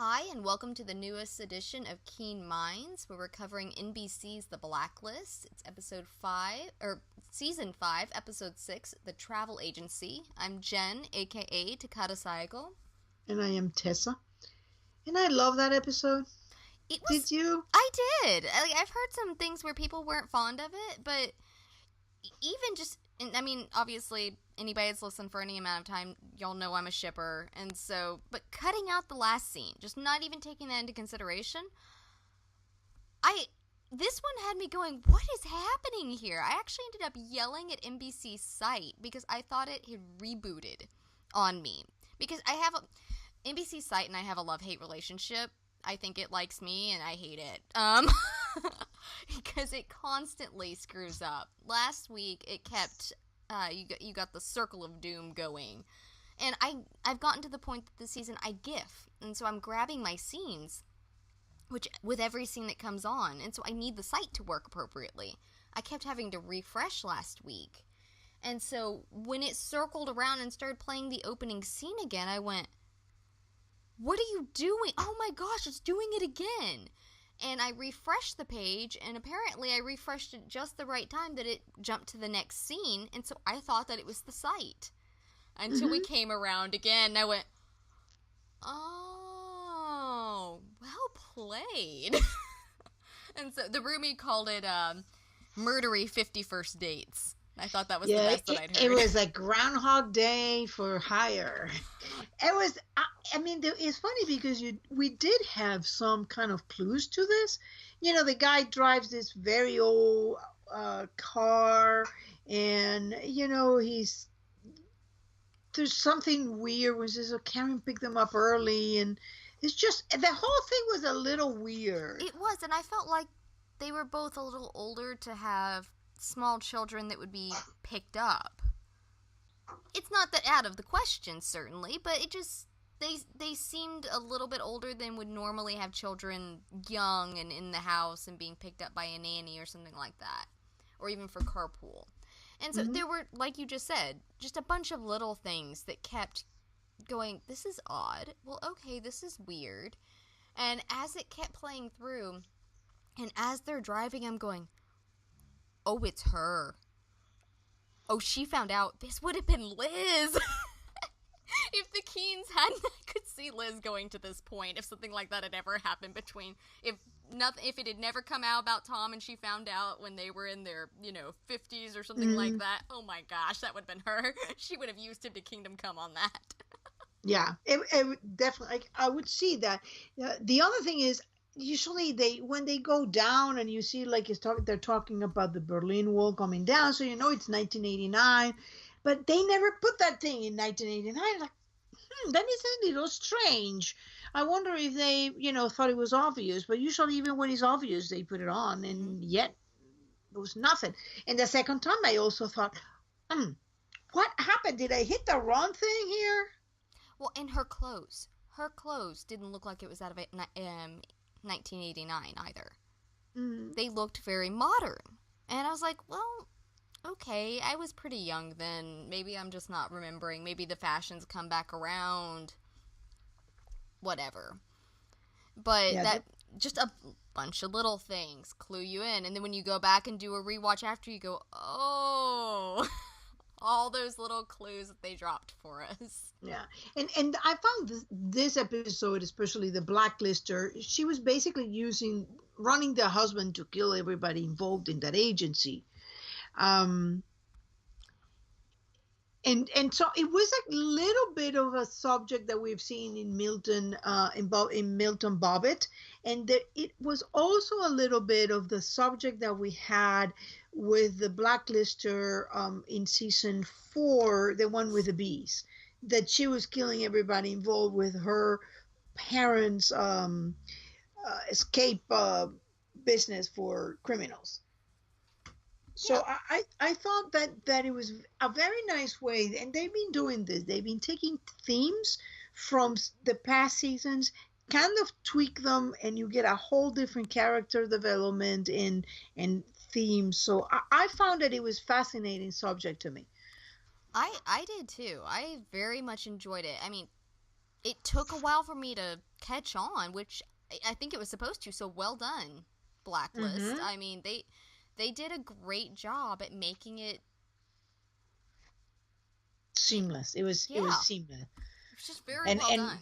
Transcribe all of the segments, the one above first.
Hi, and welcome to the newest edition of Keen Minds, where we're covering NBC's The Blacklist. It's season 5, episode 6, The Travel Agency. I'm Jen, aka Takata Saigo. And I am Tessa. And I love that episode. It was. Did you? I did. I've heard some things where people weren't fond of it, but even just, I mean, obviously, anybody that's listened for any amount of time, y'all know I'm a shipper, and so, but cutting out the last scene, just not even taking that into consideration, this one had me going, what is happening here? I actually ended up yelling at NBC's site because I thought it had rebooted on me. Because I have NBC site and I have a love-hate relationship. I think it likes me and I hate it. Because it constantly screws up. Last week it kept you got the circle of doom going. And I've gotten to the point that this season I GIF. And so I'm grabbing my scenes with every scene that comes on. And so I need the site to work appropriately. I kept having to refresh last week. And so when it circled around and started playing the opening scene again, I went, what are you doing? Oh my gosh, it's doing it again. And I refreshed the page, and apparently I refreshed it just the right time that it jumped to the next scene, and so I thought that it was the site. Until we came around again, and I went, oh, well played. And so the roomie called it murdery 51st dates. I thought that was the best that I'd heard. It was like Groundhog Day for hire. It was, it's funny because we did have some kind of clues to this. You know, the guy drives this very old car, and, there's something weird when says, Karen picked them up early, and it's just, the whole thing was a little weird. It was, and I felt like they were both a little older to have small children that would be picked up. It's not that out of the question, certainly, but it just, they seemed a little bit older than would normally have children young and in the house and being picked up by a nanny or something like that, or even for carpool. And so there were, like you just said, just a bunch of little things that kept going, this is odd, well, okay, this is weird. And as it kept playing through, and as they're driving, I'm going, oh, it's her. Oh, she found out. This would have been Liz. If the Keens hadn't, I could see Liz going to this point if something like that had ever happened between, if it had never come out about Tom and she found out when they were in their, 50s or something like that. Oh my gosh, that would have been her. She would have used him to Kingdom Come on that. Yeah, it definitely, I would see that. The other thing is, usually when they go down and you see they're talking about the Berlin Wall coming down, so it's 1989, but they never put that thing in 1989. Like, that is a little strange. I wonder if they thought it was obvious, but usually even when it's obvious they put it on, and yet there was nothing. And the second time I also thought, what happened? Did I hit the wrong thing here? Well, and her clothes didn't look like it was out of 1989 either. They looked very modern. And I was like, well, okay, I was pretty young then. Maybe I'm just not remembering. Maybe the fashions come back around. Whatever. But just a bunch of little things clue you in. And then when you go back and do a rewatch after, you go, oh... all those little clues that they dropped for us. Yeah. And I found this episode, especially the Blacklister, she was basically running the husband to kill everybody involved in that agency. And so it was a little bit of a subject that we've seen in Milton, in Milton Bobbitt. And it was also a little bit of the subject that we had with the Blacklister in season 4, the one with the bees, that she was killing everybody involved with her parents' escape business for criminals. So I thought that it was a very nice way, and they've been doing this. They've been taking themes from the past seasons, kind of tweak them, and you get a whole different character development and theme. So I found that it was fascinating subject to me. I did too. I very much enjoyed it. I mean, it took a while for me to catch on, which I think it was supposed to. So well done, Blacklist. Mm-hmm. I mean, they did a great job at making it. Seamless. It was Yeah, seamless. it was just very And well and done.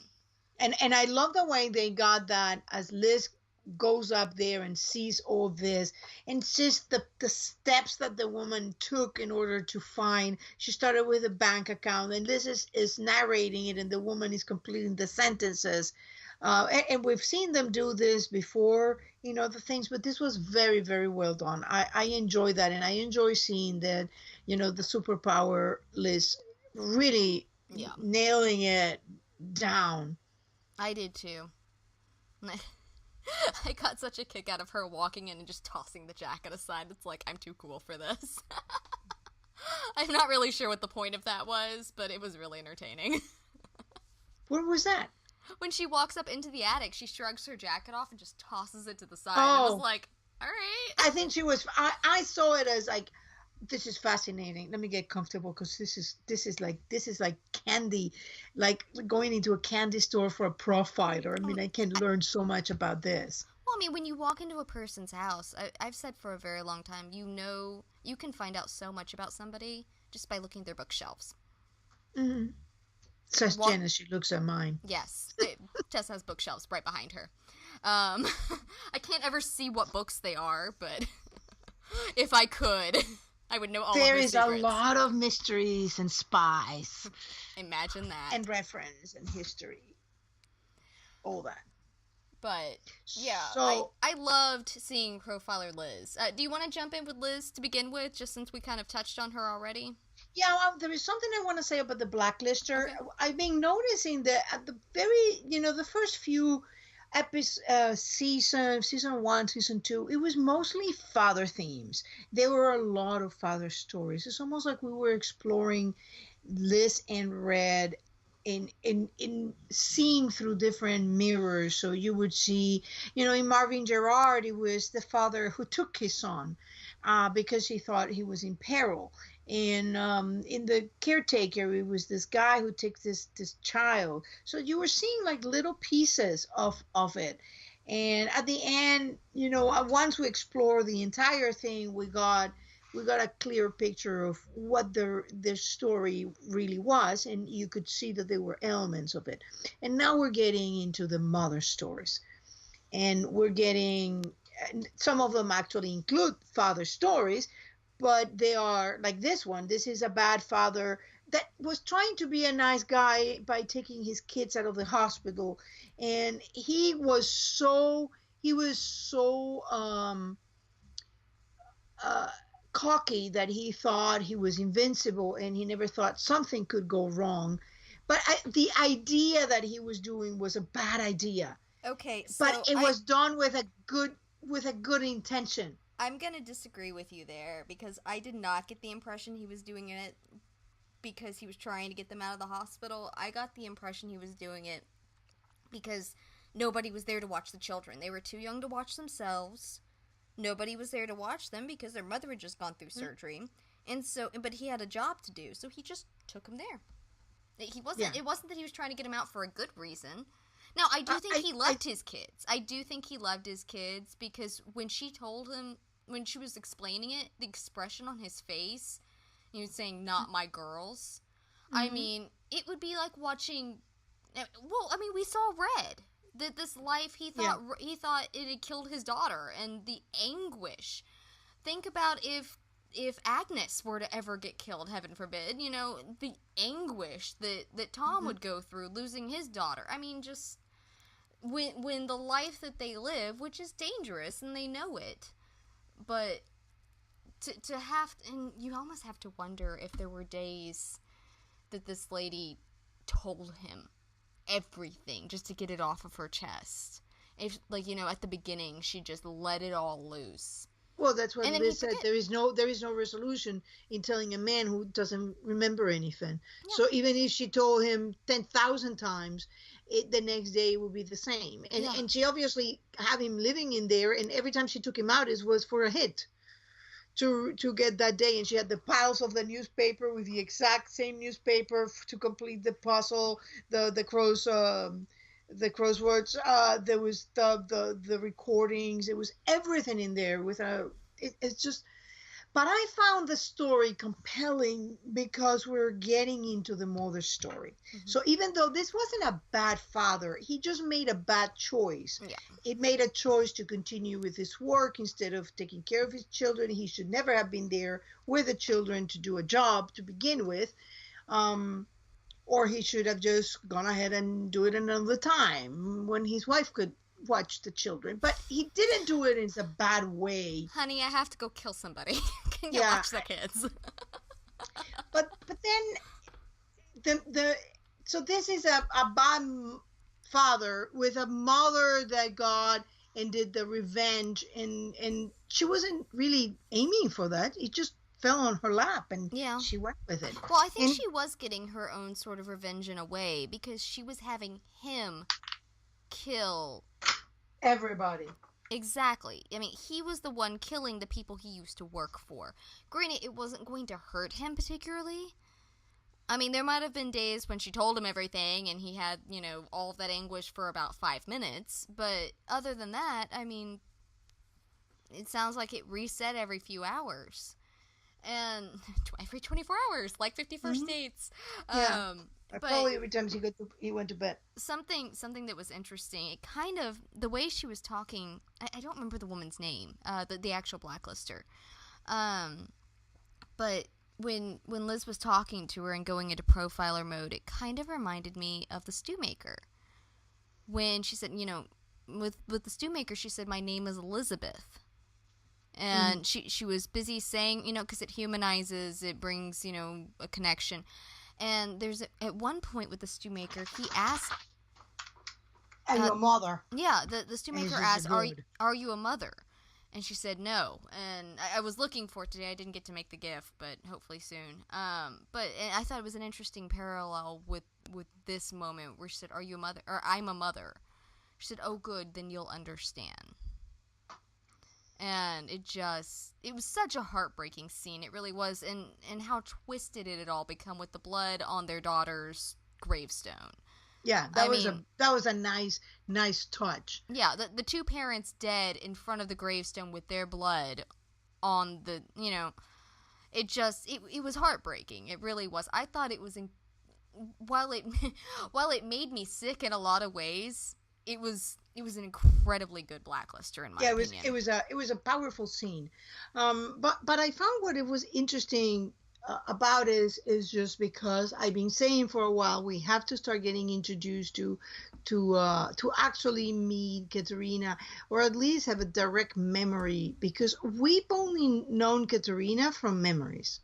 and I love the way they got that as Liz goes up there and sees all this, and just the steps that the woman took in order to find. She started with a bank account, and Liz is narrating it, and the woman is completing the sentences. And we've seen them do this before, the things, but this was very, very well done. I enjoy that, and I enjoy seeing that, the superpower Liz really Yeah, nailing it down. I did too. I got such a kick out of her walking in and just tossing the jacket aside. It's like, I'm too cool for this. I'm not really sure what the point of that was, but it was really entertaining. What was that? When she walks up into the attic, she shrugs her jacket off and just tosses it to the side. And I was Oh, like, all right. I think she was. I saw it as like, this is fascinating. Let me get comfortable because this is like candy, like going into a candy store for a profiler. I Um, mean, I can learn so much about this. well, I mean, when you walk into a person's house, I've said for a very long time, you can find out so much about somebody just by looking at their bookshelves. Mm-hmm. Says Walk, Jen as she looks at mine. yes, Tess has bookshelves right behind her. I can't ever see what books they are, but if I could, I would know all of There their is a secrets. lot of mysteries and spies Imagine that. and reference and history, all that. But yeah, So I loved seeing Profiler Liz. Do you want to jump in with Liz to begin with, just since we kind of touched on her already? yeah, there is something I want to say about the Blacklister. Okay. I've been noticing that at the very, the first few season one, season two, it was mostly father themes. There were a lot of father stories. It's almost like we were exploring Liz and Red in seeing through different mirrors. So you would see, in Marvin Gerard, it was the father who took his son because he thought he was in peril. And in the caretaker, it was this guy who takes this child. So you were seeing like little pieces of it. And at the end, once we explore the entire thing, we got a clear picture of what the story really was, and you could see that there were elements of it. And now we're getting into the mother stories, and we're getting some of them actually include father stories, but they are like this one. This is a bad father that was trying to be a nice guy by taking his kids out of the hospital, and he was so uh, cocky that he thought he was invincible, and he never thought something could go wrong. But the idea that he was doing was a bad idea, Okay, but so it was done with a good intention. I'm gonna disagree with you there because I did not get the impression he was doing it because he was trying to get them out of the hospital. I got the impression he was doing it because nobody was there to watch the children. They were too young to watch themselves. Nobody was there to watch them because their mother had just gone through surgery. And so, but he had a job to do, so he just took them there. He Yeah. wasn't. It wasn't that he was trying to get them out for a good reason. Now, I do think he I loved his kids. I do think he loved his kids because when she told him, when she was explaining it, the expression on his face, he was saying, "Not my girls." I Mm-hmm. mean, it would be like watching. Well, I mean, we saw Red. That this life Yeah. he thought it had killed his daughter, and the anguish. Think about if Agnes were to ever get killed, heaven forbid. The anguish that Tom Mm-hmm. would go through losing his daughter. I mean, just when the life that they live, which is dangerous, and they know it, but to have, and you almost have to wonder if there were days that this lady told him everything just to get it off of her chest. If, like, at the beginning she just let it all loose, Well, that's what and then he'd Liz said. forget. There is no resolution in telling a man who doesn't remember anything. Yeah, So even if she told him 10,000 times, the next day would be the same. And yeah, and she obviously had him living in there, and every time she took him out, it was for a hit. to get that day, and she had the piles of the newspaper with the exact same newspaper to complete the puzzle, the the crosswords. There was the recordings. It was everything in there with a. It's just, but I found the story compelling because we're getting into the mother's story. Mm-hmm. So even though this wasn't a bad father, he just made a bad choice. Yeah. It made a choice to continue with his work instead of taking care of his children. He should never have been there with the children to do a job to begin with. Um, or he should have just gone ahead and do it another time when his wife could watch the children. But he didn't do it in a bad way. Honey, I have to go kill somebody. Can you Yeah. watch the kids? But then the so this is a bad father with a mother that got and did the revenge, and she wasn't really aiming for that. It just fell on her lap, and Yeah. she went with it. Well, I think And she was getting her own sort of revenge in a way because she was having him kill. everybody. Exactly. I mean, he was the one killing the people he used to work for. Granted, it wasn't going to hurt him particularly. I mean, there might have been days when she told him everything and he had, all of that anguish for about 5 minutes. But other than that, I mean, it sounds like it reset every few hours. And every 24 hours, like 51st Dates. Yeah. But Probably every time he went to bed. something that was interesting, it kind of, the way she was talking, I don't remember the woman's name, the actual Blacklister. But when Liz was talking to her and going into profiler mode, it kind of reminded me of the stew maker. When she said, with the stew maker, she said, "My name is Elizabeth." And she was busy saying, because it humanizes, it brings, a connection. And there's at one point with the stew maker, he asked, And your mother. yeah, the stew And maker it's asked, good. are you a mother? And she said no. And I was looking for it today. I didn't get to make the GIF, but hopefully soon. But I thought it was an interesting parallel with this moment where she said, "Are you a mother?" Or "I'm a mother." She said, "Oh, good, then you'll understand." And it was such a heartbreaking scene. It really was. And how twisted it had all become with the blood on their daughter's gravestone. Yeah, that was a nice touch. Yeah, the two parents dead in front of the gravestone with their blood on the, it was heartbreaking. It really was. I thought it was, while it made me sick in a lot of ways, it was an incredibly good Blacklister in my opinion. It was a powerful scene. But I found what it was interesting about is just because I've been saying for a while we have to start getting introduced to actually meet Katerina, or at least have a direct memory, because we've only known Katerina from memories,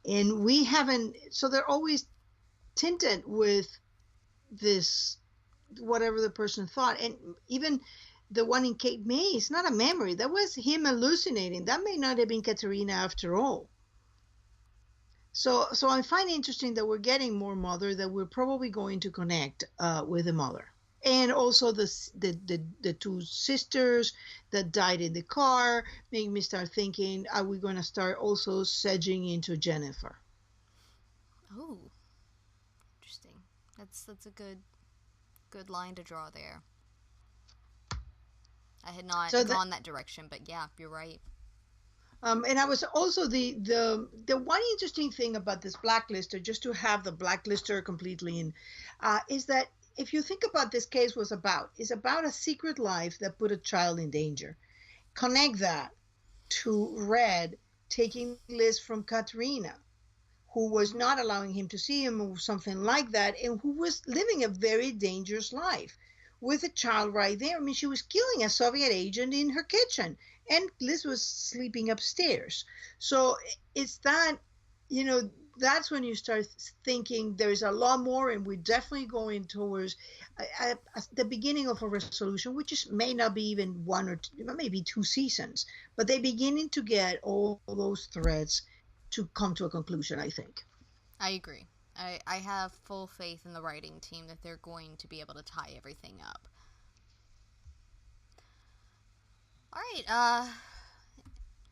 and we haven't. So they're always tinted with this, whatever the person thought. And even the one in Cape May is not a memory. That was him hallucinating. That may not have been Katerina after all. So I find it interesting that we're getting more mother, that we're probably going to connect with the mother. And also the two sisters that died in the car make me start thinking, are we going to start also sedging into Jennifer? Oh, interesting. That's a good line to draw there. I had not gone that direction, but yeah, you're right. And I was also the one interesting thing about this Blacklister, just to have the Blacklister completely in, is that if you think about this case is about a secret life that put a child in danger. Connect that to Red taking Liz from Katerina, who was not allowing him to see him or something like that, and who was living a very dangerous life with a child right there. I mean, she was killing a Soviet agent in her kitchen, and Liz was sleeping upstairs. So it's that, that's when you start thinking there's a lot more, and we're definitely going towards the beginning of a resolution, which may not be even one or two, maybe 2 seasons, but they're beginning to get all those threads to come to a conclusion, I think. I agree. I have full faith in the writing team that they're going to be able to tie everything up. All right.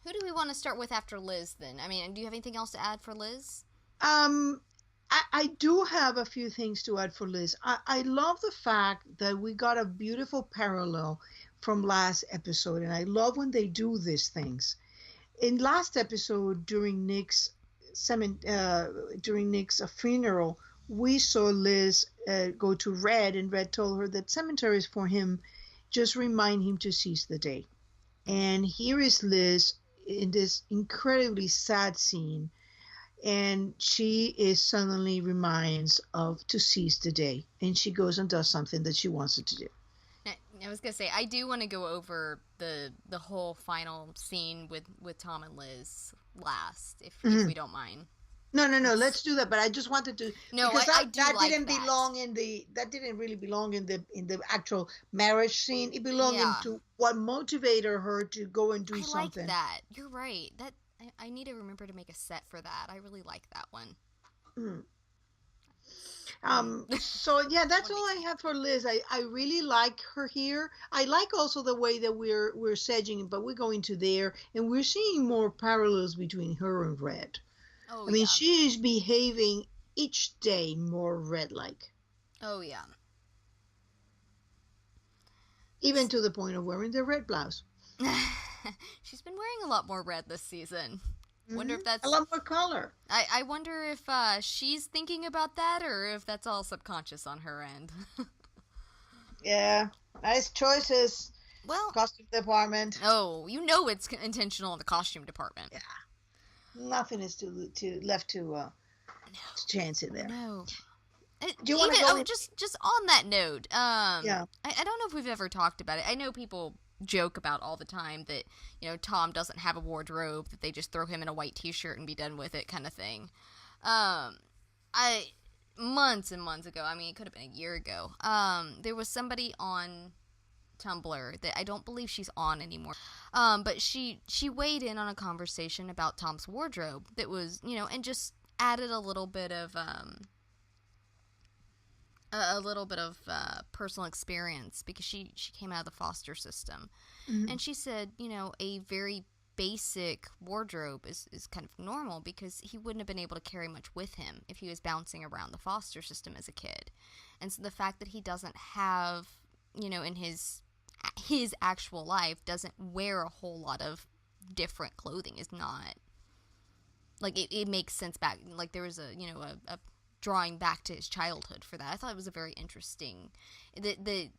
Who do we want to start with after Liz, then? I mean, do you have anything else to add for Liz? Um, I do have a few things to add for Liz. I love the fact that we got a beautiful parallel from last episode, and I love when they do these things. In last episode, during Nick's funeral, we saw Liz go to Red, and Red told her that cemeteries for him just remind him to seize the day. And here is Liz in this incredibly sad scene, and she is suddenly reminds of to seize the day, and she goes and does something that she wants to do. I was gonna say, I do want to go over the whole final scene with Tom and Liz last, if we don't mind. No. Let's do that. But I just wanted to, no, because I do that like didn't that. belong in the that didn't really belong in the actual marriage scene. It belonged into what motivated her to go and do something. I like that. You're right. That I need to remember to make a set for that. I really like that one. So yeah, that's all I have for Liz. I really like her here. I like also the way that we're sedging, but we're going to there, and we're seeing more parallels between her and Red. Oh, I mean, she is behaving each day more Red-like. Oh yeah. Even to the point of wearing the red blouse. She's been wearing a lot more red this season. Wonder if that's a lot more color. I wonder if she's thinking about that, or if that's all subconscious on her end. Yeah, nice choices. Well, costume department. Oh, you know it's intentional in the costume department. Yeah, nothing is left to chance in there. No. Do you want to go? Just on that note, yeah. I don't know if we've ever talked about it. I know people joke about all the time that, you know, Tom doesn't have a wardrobe, that they just throw him in a white t-shirt and be done with it, kind of thing. Months and months ago, I mean, it could have been a year ago, there was somebody on Tumblr that I don't believe she's on anymore, but she weighed in on a conversation about Tom's wardrobe that was, you know, and just added a little bit of personal experience, because she came out of the foster system. Mm-hmm. And she said, you know, a very basic wardrobe is kind of normal, because he wouldn't have been able to carry much with him if he was bouncing around the foster system as a kid. And so the fact that he doesn't have, you know, in his actual life, doesn't wear a whole lot of different clothing is not, like, it makes sense back, like, there was a, you know, a drawing back to his childhood for that. I thought it was a very interesting, the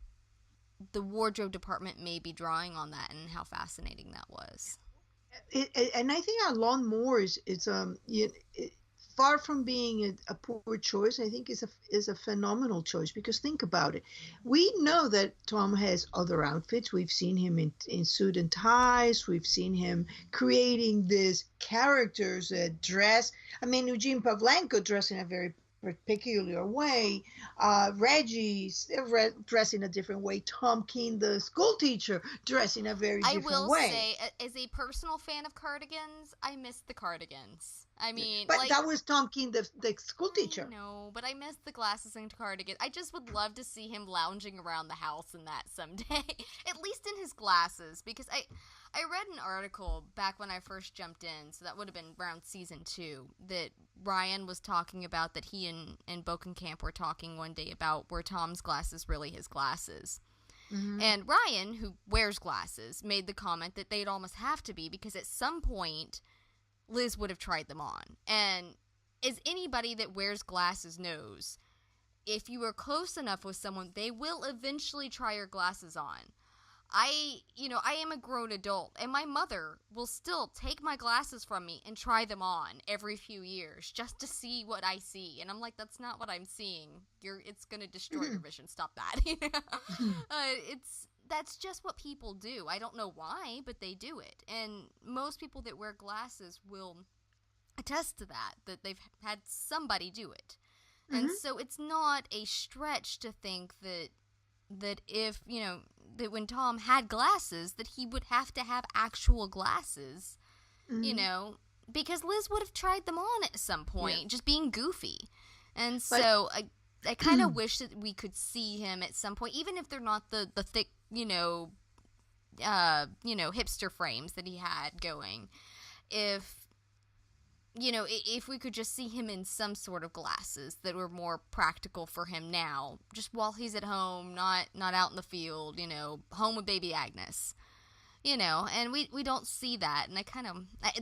wardrobe department may be drawing on that, and how fascinating that was. And I think a lot more is far from being a poor choice. I think is a phenomenal choice, because think about it. We know that Tom has other outfits. We've seen him in suit and ties. We've seen him creating these characters that dress. I mean, Eugene Pavlenko dressed in a very peculiar way. Reggie dressed in a different way. Tom King, the school teacher, dressed in a very different way. I will say, as a personal fan of cardigans, I miss the cardigans. I mean, but that was Tom King, the school teacher. No, but I miss the glasses and cardigans. I just would love to see him lounging around the house in that someday, at least in his glasses, because I read an article back when I first jumped in, so that would have been around season 2, that Ryan was talking about, that he and Bokenkamp were talking one day about were Tom's glasses really his glasses. Mm-hmm. And Ryan, who wears glasses, made the comment that they'd almost have to be, because at some point Liz would have tried them on. And as anybody that wears glasses knows, if you are close enough with someone, they will eventually try your glasses on. I am a grown adult, and my mother will still take my glasses from me and try them on every few years just to see what I see. And I'm like, that's not what I'm seeing. It's going to destroy your vision. Stop that. That's just what people do. I don't know why, but they do it. And most people that wear glasses will attest to that they've had somebody do it. Mm-hmm. And so it's not a stretch to think that if, you know, that when Tom had glasses, that he would have to have actual glasses, mm-hmm. you know, because Liz would have tried them on at some point, just being goofy. And so I kind of wish that we could see him at some point, even if they're not the thick, you know, hipster frames that he had going. If if we could just see him in some sort of glasses that were more practical for him now, just while he's at home, not out in the field, home with baby Agnes, and we don't see that, and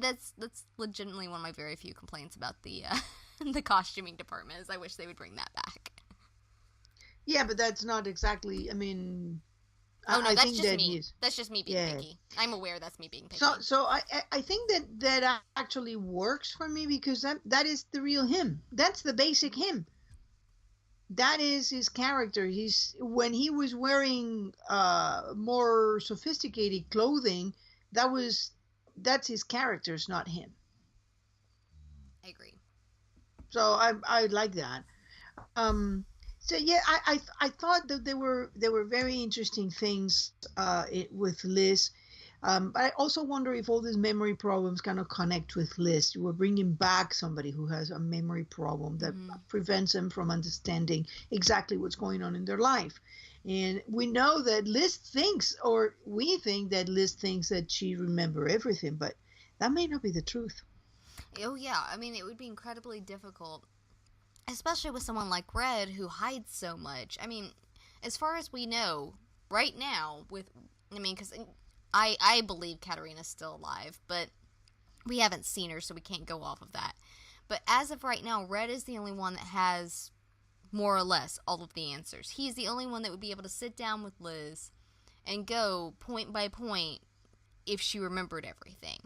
that's legitimately one of my very few complaints about the the costuming department, is I wish they would bring that back. Yeah, but that's not exactly. I mean, Oh no, I that's think just that me. he's That's just me being yeah. picky. I'm aware that's me being picky. So I think that actually works for me because that is the real him. That's the basic him. That is his character. He's when he was wearing more sophisticated clothing, that's his character, it's not him. I agree. So I like that. Um, so yeah, I thought that there were very interesting things with Liz. But I also wonder if all these memory problems kind of connect with Liz. We're bringing back somebody who has a memory problem that Mm-hmm. prevents them from understanding exactly what's going on in their life. And we know that Liz thinks, or we think that Liz thinks that she remember everything, but that may not be the truth. Oh yeah, I mean it would be incredibly difficult, especially with someone like Red who hides so much. I mean, as far as we know, right now, because I believe Katarina's still alive, but we haven't seen her, so we can't go off of that. But as of right now, Red is the only one that has more or less all of the answers. He's the only one that would be able to sit down with Liz and go point by point if she remembered everything.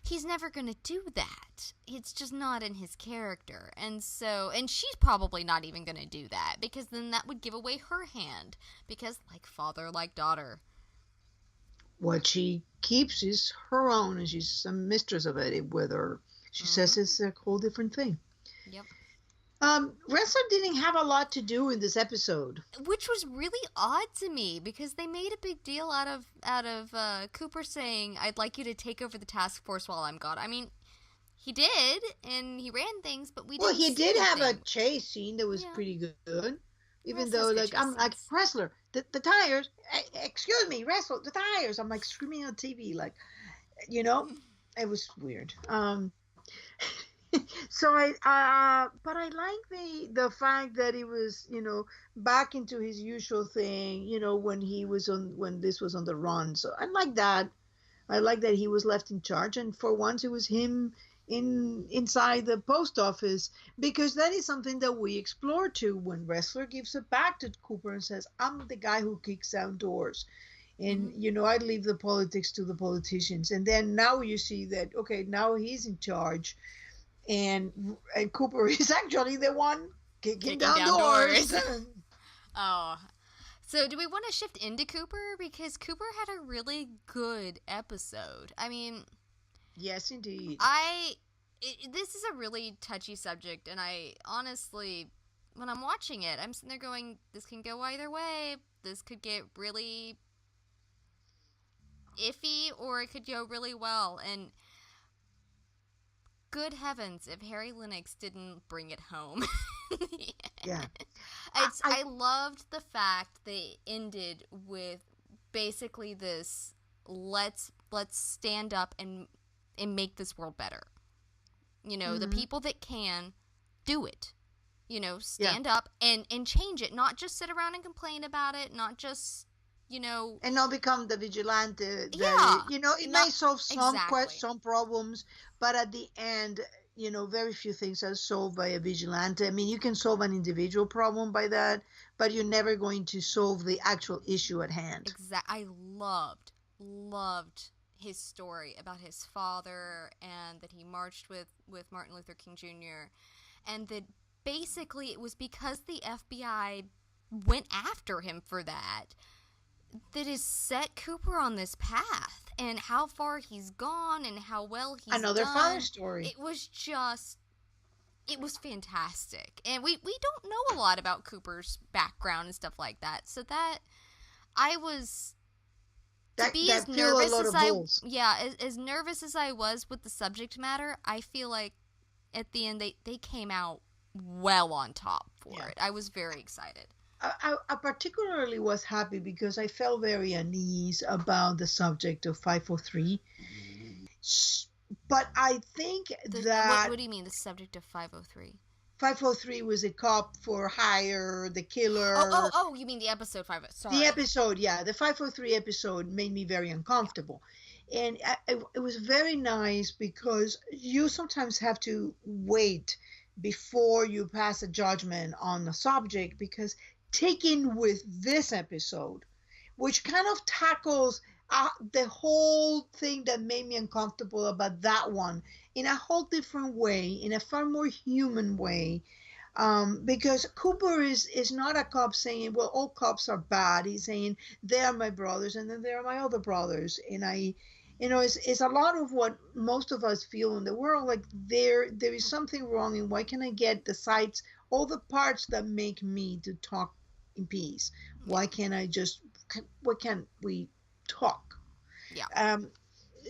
He's never going to do that. It's just not in his character. And she's probably not even going to do that, because then that would give away her hand. Because like father, like daughter. What she keeps is her own, and she's a mistress of it. Whether she says it's a whole different thing. Yep. Wrestler didn't have a lot to do in this episode, which was really odd to me, because they made a big deal out of Cooper saying, "I'd like you to take over the task force while I'm gone." I mean, he did, and he ran things, but we didn't. Well, he see did have anything. a chase scene that was pretty good. Even though, Wrestler's good I'm like, chases. Wrestler, the tires. Excuse me, Wrestler, the tires. I'm like screaming on TV, like, it was weird. So but I like the fact that he was, back into his usual thing, when this was on the run. So I like that. I like that he was left in charge, and for once it was him inside the post office, because that is something that we explore too when Wrestler gives it back to Cooper and says, "I'm the guy who kicks down doors." And I leave the politics to the politicians. And then now you see that, okay, now he's in charge, and Cooper is actually the one kicking down doors. Oh. So do we want to shift into Cooper? Because Cooper had a really good episode. I mean, yes, indeed. This is a really touchy subject, and I honestly, when I'm watching it, I'm sitting there going, this can go either way. This could get really iffy, or it could go really well. And good heavens, if Harry Lennox didn't bring it home. Yeah. I loved the fact they ended with basically this, let's stand up and make this world better. The people that can, do it. Stand up and change it, not just sit around and complain about it, not just and not become the vigilante. Yeah, it may solve some exactly. some problems, but at the end, very few things are solved by a vigilante. I mean, you can solve an individual problem by that, but you're never going to solve the actual issue at hand. I loved his story about his father, and that he marched with Martin Luther King Jr., and that basically it was because the FBI went after him for that has set Cooper on this path, and how far he's gone and how well he's another done. father story. It was fantastic. And we don't know a lot about Cooper's background and stuff like that. So that I was as nervous as I was with the subject matter, I feel like at the end they came out well on top for it. I was very excited. I particularly was happy because I felt very uneasy about the subject of 503. S- But I think What that do you mean the subject of 503? 503 was a cop for hire, the Oh, oh, killer. oh, you mean the episode 5? The Sorry. episode, yeah, the 503 episode made me very Yeah. uncomfortable. And it was very nice because you sometimes have to wait before you pass a judgment on the subject because taken with this episode, which kind of tackles the whole thing that made me uncomfortable about that one in a whole different way, in a far more human way, because Cooper is not a cop saying, well, all cops are bad. He's saying they are my brothers and then there are my other brothers. And it's a lot of what most of us feel in the world. Like there is something wrong, and why can I get the sides, all the parts that make me to talk in peace? Yeah. Why can't I just, why can't we talk? Yeah. Um,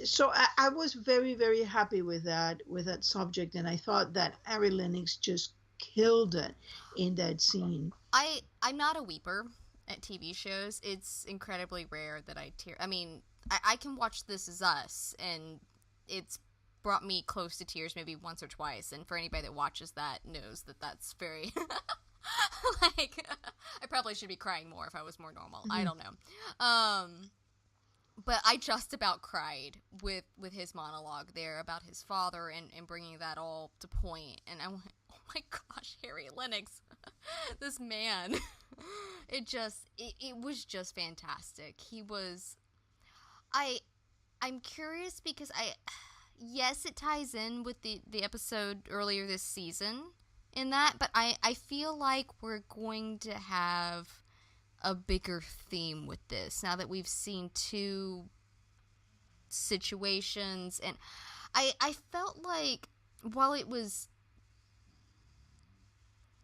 so I was very very happy with that subject, and I thought that Ari Lennox just killed it in that scene. I'm not a weeper at TV shows. It's incredibly rare that I tear. I mean, I can watch This Is Us, and it's brought me close to tears maybe once or twice. And for anybody that watches that knows that that's very like I probably should be crying more if I was more normal. I Mhm. don't know. But I just about cried with his monologue there about his father and bringing that all to point. And I went, oh my gosh, Harry Lennox, this man. It was just fantastic. He was. I I'm curious because yes, it ties in with the episode earlier this season in that, but I feel like we're going to have a bigger theme with this now that we've seen two situations. And I felt like while it was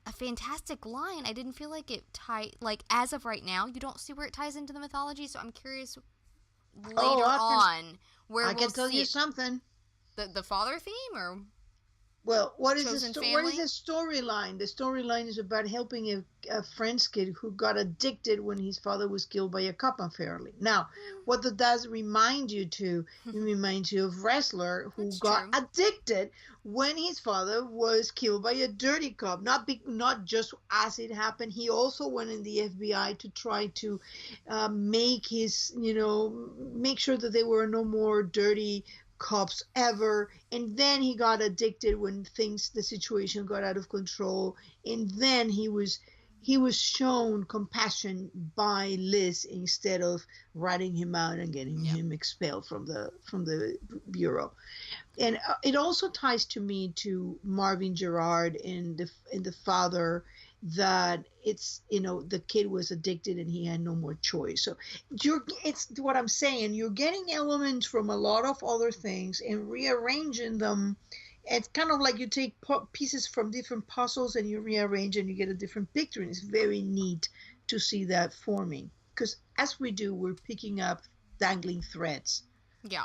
a fantastic line, I didn't feel like it tied, like as of right now you don't see where it ties into the mythology, so I'm curious Oh, later on where I we'll can tell see you it. something. The father theme or Well, chosen what is family? the storyline? The storyline is about helping a French kid who got addicted when his father was killed by a cop unfairly. Now, what that does remind you to, it reminds you of wrestler who That's got true. addicted when his father was killed by a dirty cop. Not just as it happened. He also went in the FBI to try to make make sure that there were no more dirty cops ever. And then he got addicted when the situation got out of control. And then he was shown compassion by Liz instead of ratting him out and getting Yeah. him expelled from the bureau. And it also ties to me to Marvin Gerard in the father, that the kid was addicted and he had no more choice. So it's what I'm saying, you're getting elements from a lot of other things and rearranging them. It's kind of like you take pieces from different puzzles and you rearrange and you get a different picture, and it's very neat to see that forming, because as we do, we're picking up dangling threads. Yeah.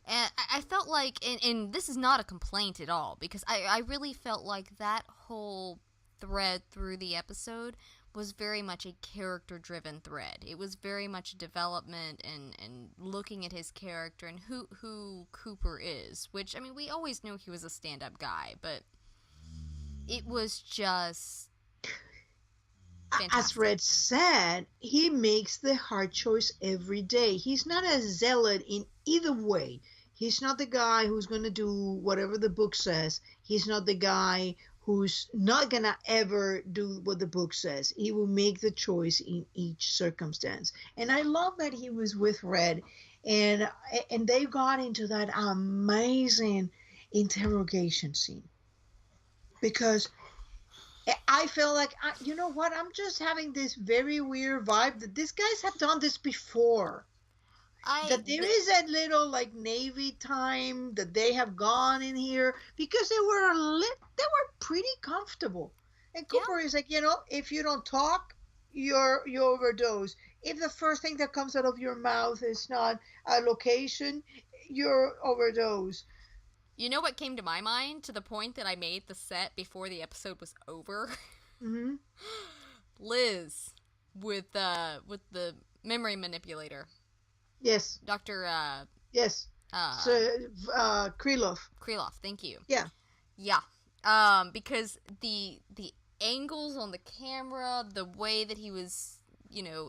And I felt like, and this is not a complaint at all, because I really felt like that whole thread through the episode was very much a character driven thread. It was very much development and looking at his character and who Cooper is, which, I mean, we always knew he was a stand up guy, but it was just As fantastic. Red said, he makes the hard choice every day. He's not a zealot in either way. He's not the guy who's going to do whatever the book says. He's not the guy who's not going to ever do what the book says. He will make the choice in each circumstance. And I love that he was with Red, and they got into that amazing interrogation scene, because I feel like, you know what? I'm just having this very weird vibe that these guys have done this before. I That there is a little like Navy time that they have gone in here because they were pretty comfortable. And Yeah. Cooper is like, if you don't talk, you overdose. If the first thing that comes out of your mouth is not a location, you're overdose. You know what came to my mind to the point that I made the set before the episode was over? Hmm. Liz with the memory manipulator. Yes. Dr. Yes. Uh, So, Krylov. Krylov, thank you. Yeah. Yeah. Because the angles on the camera, the way that he was,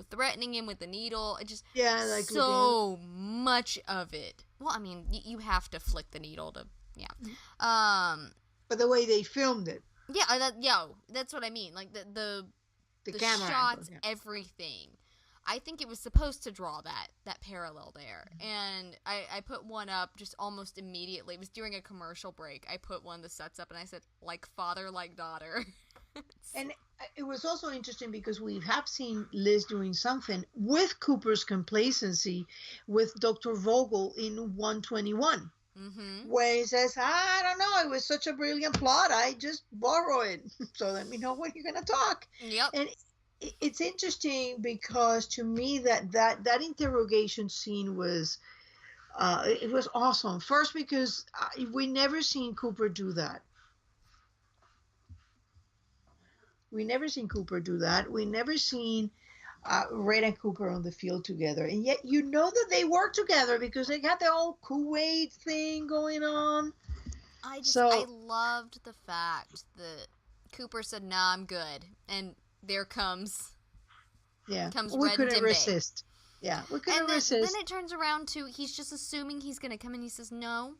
threatening him with the needle, it just Yeah, like looking. so much of it. Well, I mean, you have to flick the needle to, yeah. But the way they filmed it, That's what I mean. Like the the camera angle. shots, Yeah. everything. I think it was supposed to draw that parallel there. And I put one up just almost immediately. It was during a commercial break. I put one of the sets up and I said, like father, like daughter. And it was also interesting because we have seen Liz doing something with Cooper's complacency with Dr. Vogel in 121. Mm-hmm. Where he says, I don't know, it was such a brilliant plot, I just borrow it. So let me know when you're going to talk. Yep. And it's interesting because to me that interrogation scene was it was awesome. First, because we never seen Cooper do that. We never seen Cooper do that. We never seen Red and Cooper on the field together, and yet you know that they work together because they got the whole Kuwait thing going on. I loved the fact that Cooper said, "Nah, I'm good," and there comes We Red and couldn't Dimbe. resist. Yeah, we couldn't resist. Then it turns around to he's just assuming he's gonna come, and he says, "No,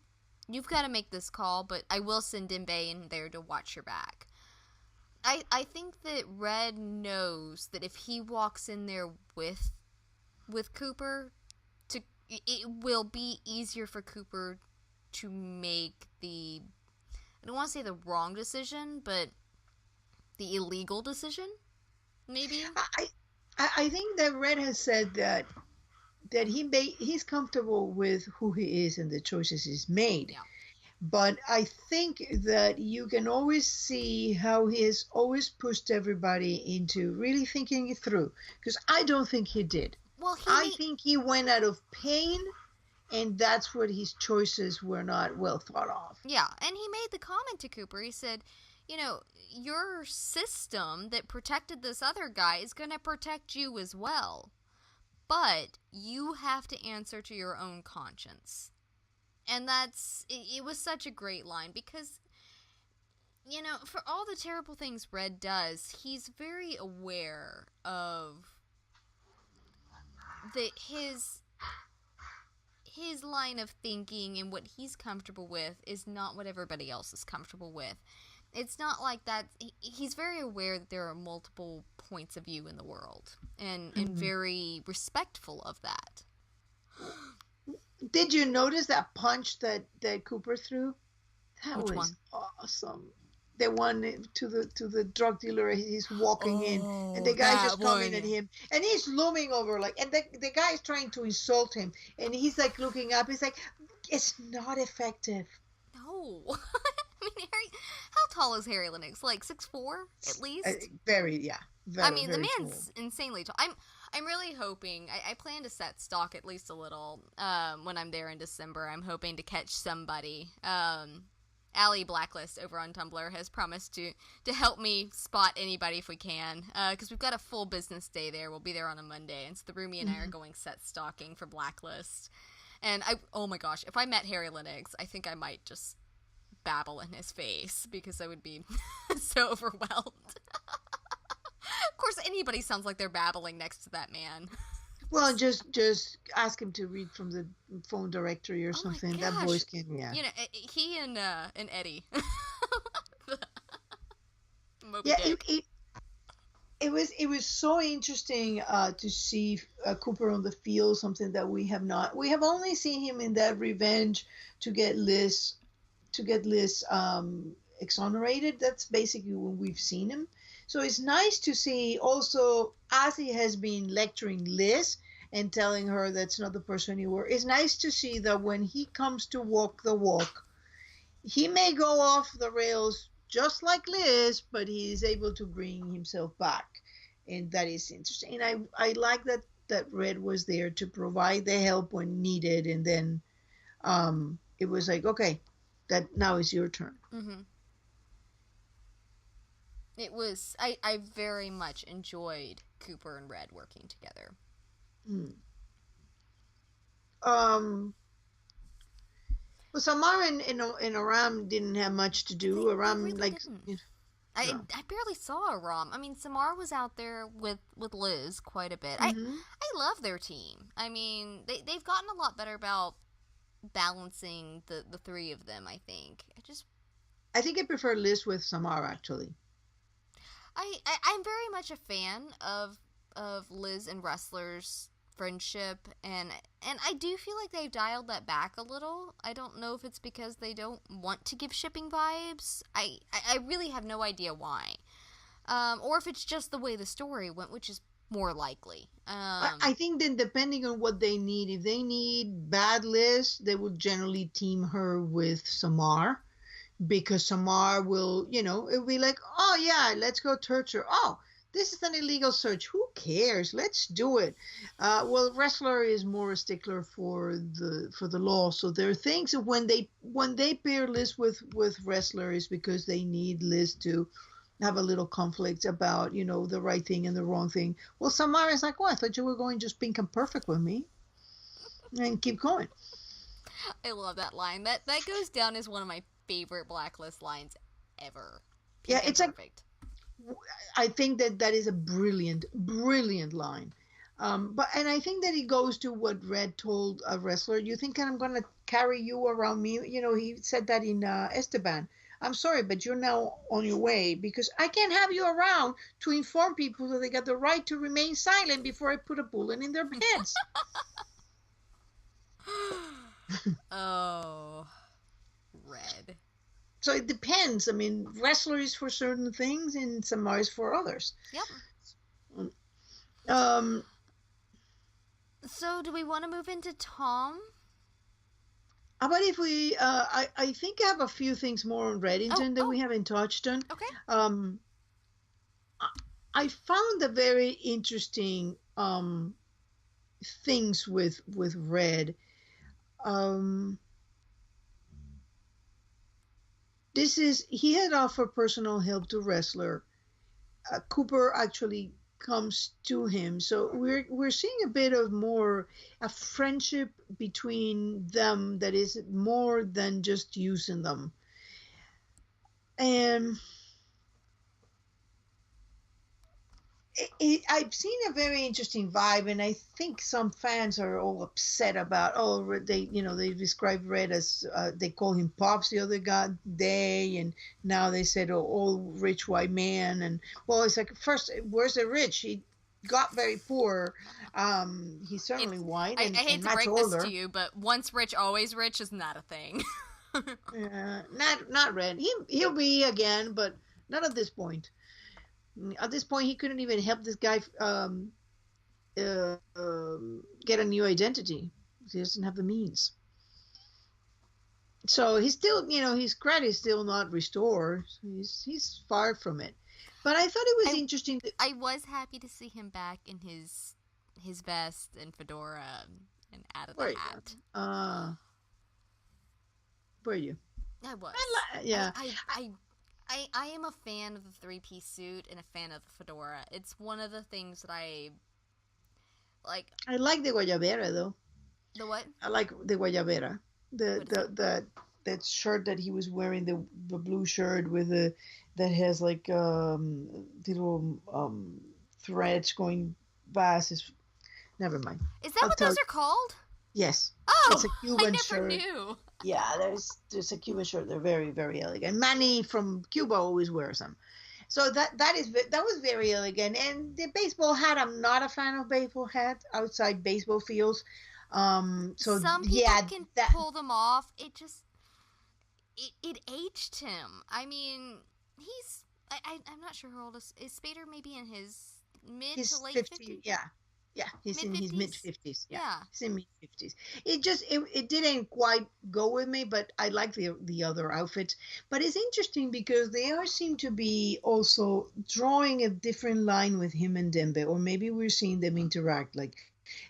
you've got to make this call, but I will send Dimbe in there to watch your back." I think that Red knows that if he walks in there with Cooper, it will be easier for Cooper to make I don't want to say the wrong decision, but the illegal decision, maybe. I think that Red has said that he's comfortable with who he is and the choices he's made. Yeah. But I think that you can always see how he has always pushed everybody into really thinking it through. Because I don't think he did. Well, I think he went out of pain, and that's what his choices were not well thought of. Yeah, and he made the comment to Cooper. He said, your system that protected this other guy is going to protect you as well. But you have to answer to your own conscience. And it was such a great line because, for all the terrible things Red does, he's very aware of his line of thinking and what he's comfortable with is not what everybody else is comfortable with. It's not like that. He's very aware that there are multiple points of view in the world and very respectful of that. Did you notice that punch that Cooper threw? That Which was one? awesome. The one to the drug dealer. He's walking in, and the guy's just coming at him, and he's looming over and the guy's trying to insult him, and he's like looking up. He's like, it's not effective. No. I mean, how tall is Harry Lennox? Like 6'4" at least. Very. I mean, the very man's tall. insanely tall. I'm really hoping. I plan to set stock at least a little when I'm there in December. I'm hoping to catch somebody. Allie Blacklist over on Tumblr has promised to help me spot anybody if we can, because we've got a full business day there. We'll be there on a Monday, and so the roomie and I are going set stalking for Blacklist. And oh my gosh, if I met Harry Lennox, I think I might just babble in his face because I would be so overwhelmed. Of course, anybody sounds like they're babbling next to that man. Well, just ask him to read from the phone directory or something. That voice can, yeah. He and Eddie. It was so interesting to see Cooper on the field. Something that we have not. We have only seen him in that revenge to get Liz exonerated. That's basically when we've seen him. So it's nice to see also, as he has been lecturing Liz and telling her that's not the person you were, it's nice to see that when he comes to walk the walk, he may go off the rails just like Liz, but he is able to bring himself back. And that is interesting. And I like that Red was there to provide the help when needed. And then it was like, okay, that now is your turn. Mm-hmm. It was I very much enjoyed Cooper and Red working together. Hmm. Um, well, Samar and Aram didn't have much to do. They Aram, really like, didn't. no. I barely saw Aram. I mean, Samar was out there with Liz quite a bit. Hmm. I love their team. I mean, they've gotten a lot better about balancing the three of them. I think. I think I prefer Liz with Samar, actually. I'm very much a fan of Liz and Wrestler's friendship, and I do feel like they've dialed that back a little. I don't know if it's because they don't want to give shipping vibes. I really have no idea why. Or if it's just the way the story went, which is more likely. I think then, depending on what they need, if they need bad Liz, they will generally team her with Samar, because Samar will, it'll be like, oh yeah, let's go torture. Oh, this is an illegal search. Who cares? Let's do it. Well, Wrestler is more a stickler for the law. So there are things that when they pair Liz with Wrestler is because they need Liz to have a little conflict about the right thing and the wrong thing. Well, Samar is like, well, I thought you were going just pink and perfect with me, and keep going. I love that line. That goes down as one of my favorite Blacklist lines ever. Yeah, Pink and it's like, perfect. I think that is a brilliant, brilliant line. And I think that it goes to what Red told a wrestler. You think I'm going to carry you around me? He said that in Esteban. I'm sorry, but you're now on your way because I can't have you around to inform people that they got the right to remain silent before I put a bullet in their heads. Oh, Red. So it depends. I mean, wrestler is for certain things and Samar is for others. Yep. Um, So, do we want to move into Tom? How about if we? I think I have a few things more on Reddington that we haven't touched on. Okay. Um, I found a very interesting things with Red. Um, he had offered personal help to wrestler. Cooper actually comes to him, so we're seeing a bit of more a friendship between them that is more than just using them. And I've seen a very interesting vibe, and I think some fans are all upset about. Oh, they describe Red as they call him Pops the other day, and now they said old rich white man, and well, it's like first, where's the rich? He got very poor. He's certainly white I and hate to much break older. this to you, but once rich, always rich is not a thing. Not Red. He'll be again, but not at this point. At this point, he couldn't even help this guy get a new identity. He doesn't have the means. So he's still, his credit is still not restored. He's far from it. But I thought it was interesting. I was happy to see him back in his vest and fedora and out of the hat. Were you? I was. Yeah. I am a fan of the three-piece suit and a fan of the fedora. It's one of the things that I like. I like the guayabera though. The what? I like the guayabera. That shirt that he was wearing, the blue shirt with that has like little threads going past his. Never mind. Is that what those are called? Yes. Oh, it's a Cuban I never shirt. knew. Yeah, there's a Cuban shirt. They're very, very elegant. Manny from Cuba always wears them. So that was very elegant. And the baseball hat, I'm not a fan of baseball hats outside baseball fields. So some people yeah, can pull them off. It aged him. I mean, I'm not sure how old is Spader. Maybe in his mid to late 50s. Yeah, he's in his mid 50s. Yeah, he's in mid 50s. It didn't quite go with me, but I like the other outfits. But it's interesting because they are seem to be also drawing a different line with him and Dembe, or maybe we're seeing them interact. Like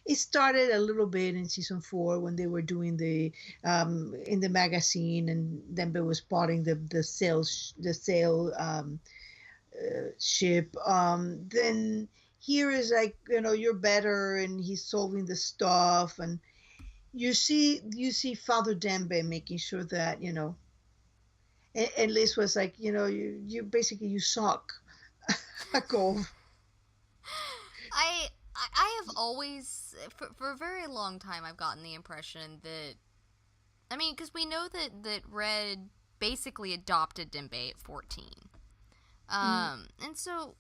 it started a little bit in season 4 when they were doing the in the magazine, and Dembe was spotting the sale ship. Then here is like, you're better, and he's solving the stuff, and you see Father Dembe making sure that and Liz was like, you basically you suck. A golf. I have always, for a very long time, I've gotten the impression that, I mean, because we know that Red basically adopted Dembe at 14. Mhm. And so,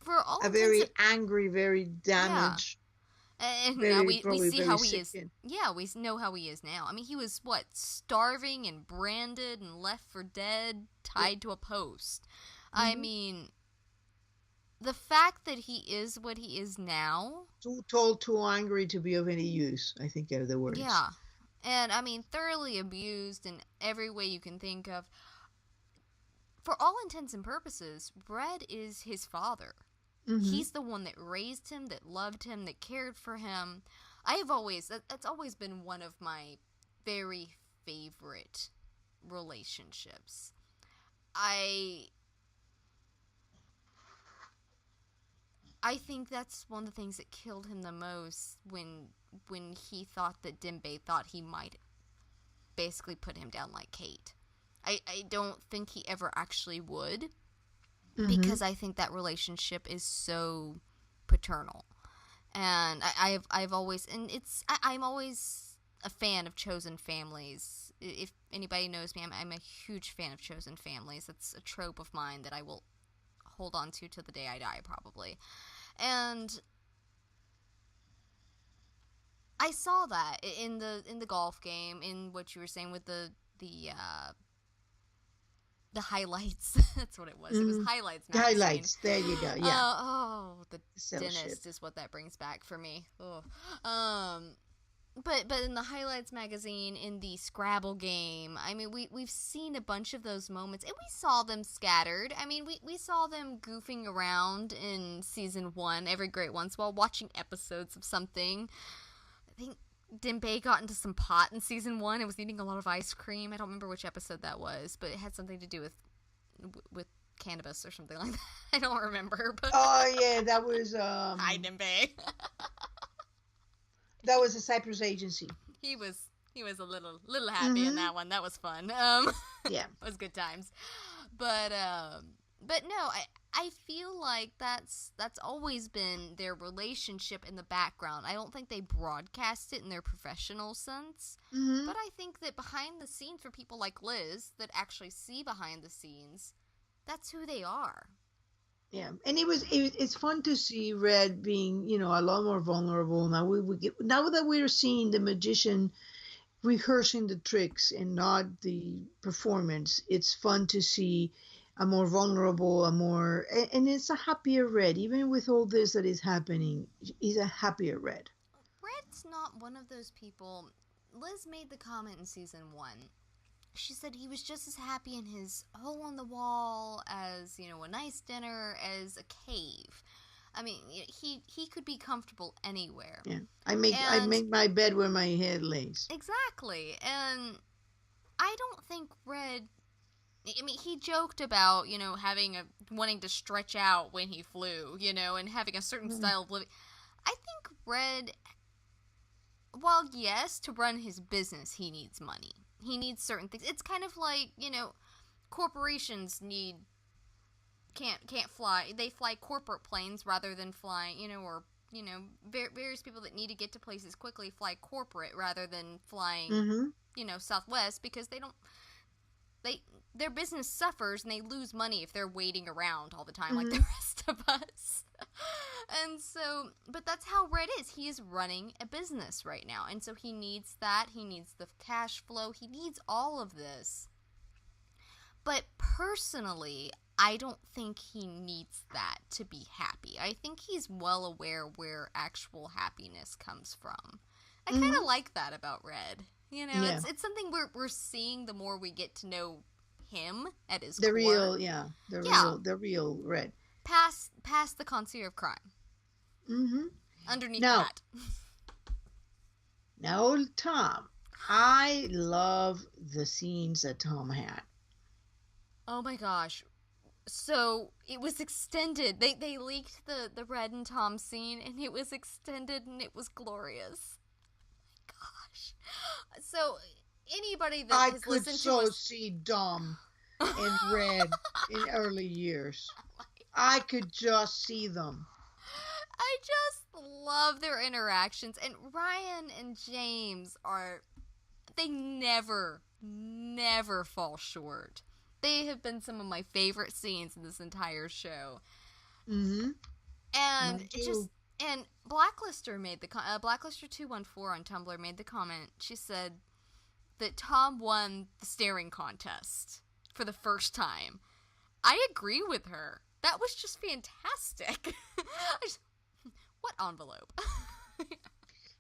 for all A intents very and, angry, very yeah. damaged, And now very we probably see very how he sick is. kid. Yeah, we know how he is now. I mean, he was, what, starving and branded and left for dead, Yeah. tied to a post. I Hmm. mean, the fact that he is what he is now, Too told, too angry to be of any use, I think are the words. yeah. And I mean, thoroughly abused in every way you can think of. For all intents and purposes, Red is his father. Hmm. He's the one that raised him, that loved him, that cared for him. I have always, that's always been one of my very favorite relationships. I I think that's one of the things that killed him the most when he thought that Dembe thought he might basically put him down like Kate. I don't think he ever actually would, Hmm. because I think that relationship is so paternal. And I've always, and I'm always a fan of chosen families. If anybody knows me, I'm a huge fan of chosen families. That's a trope of mine that I will hold on to till the day I die, probably. And I saw that in the golf game, in what you were saying with the highlights. That's what it was. It was Hmm. Highlights magazine. Highlights. There you go. Yeah. Oh, the Fellowship. dentist is what that brings back for me. Oh. But in the Highlights magazine, in the Scrabble game, I mean, we've seen a bunch of those moments, and we saw them scattered. I mean, we saw them goofing around in season one every great once while watching episodes of something. I think Dembe got into some pot in season one and was eating a lot of ice cream. I don't remember which episode that was, but it had something to do with cannabis or something like that. I don't remember, but Oh yeah, hi Dembe. that was a Cypress agency. he was he was a little happy in Hmm. that one. That was fun. Yeah. It was good times. But but no, I feel like that's always been their relationship in the background. I don't think they broadcast it in their professional sense, Hmm. but I think that behind the scenes, for people like Liz that actually see behind the scenes, that's who they are. Yeah, and it's fun to see Red being, a lot more vulnerable. Now now that we're seeing the magician rehearsing the tricks and not the performance, it's fun to see a more vulnerable, and it's a happier Red. Even with all this that is happening, he's a happier Red. Red's not one of those people. Liz made the comment in season one. She said he was just as happy in his hole in the wall as, a nice dinner, as a cave. I mean, he could be comfortable anywhere. Yeah, I And make my bed where my head lays. exactly. And I don't think Red, I mean, he joked about, having wanting to stretch out when he flew, and having a certain Mhm. style of living. I think Red, well, yes, to run his business, he needs money. He needs certain things. It's kind of like, corporations can't fly. They fly corporate planes rather than flying, or various people that need to get to places quickly fly corporate rather than flying, Mhm. Southwest, because they their business suffers and they lose money if they're waiting around all the time like the Mhm. rest of us. And so, but that's how Red is. He is running a business right now, and so he needs that. He needs the cash flow. He needs all of this. But personally, I don't think he needs that to be happy. I think he's well aware where actual happiness comes from. I kind Mhm. of like that about Red. Yeah. It's something we're seeing the more we get to know him at his The core. real, yeah, Yeah, the real Red. past the concierge of crime Mhm. underneath the Now, hat. now, Tom, I love the scenes that Tom had. Oh my gosh, So it was extended. They leaked the Red and Tom scene, and it was extended, and it was glorious. Gosh. So anybody that I has could listened to so us, see Dom and Red in early years. oh I could just see them. I just love their interactions, and Ryan and James are, they never fall short. They have been some of my favorite scenes in this entire show. Mm-hmm. And Mine it just, too. and Blacklister made the Blacklister 214 on Tumblr made the comment. She said that Tom won the staring contest for the first time. I agree with her. That was just fantastic. What envelope?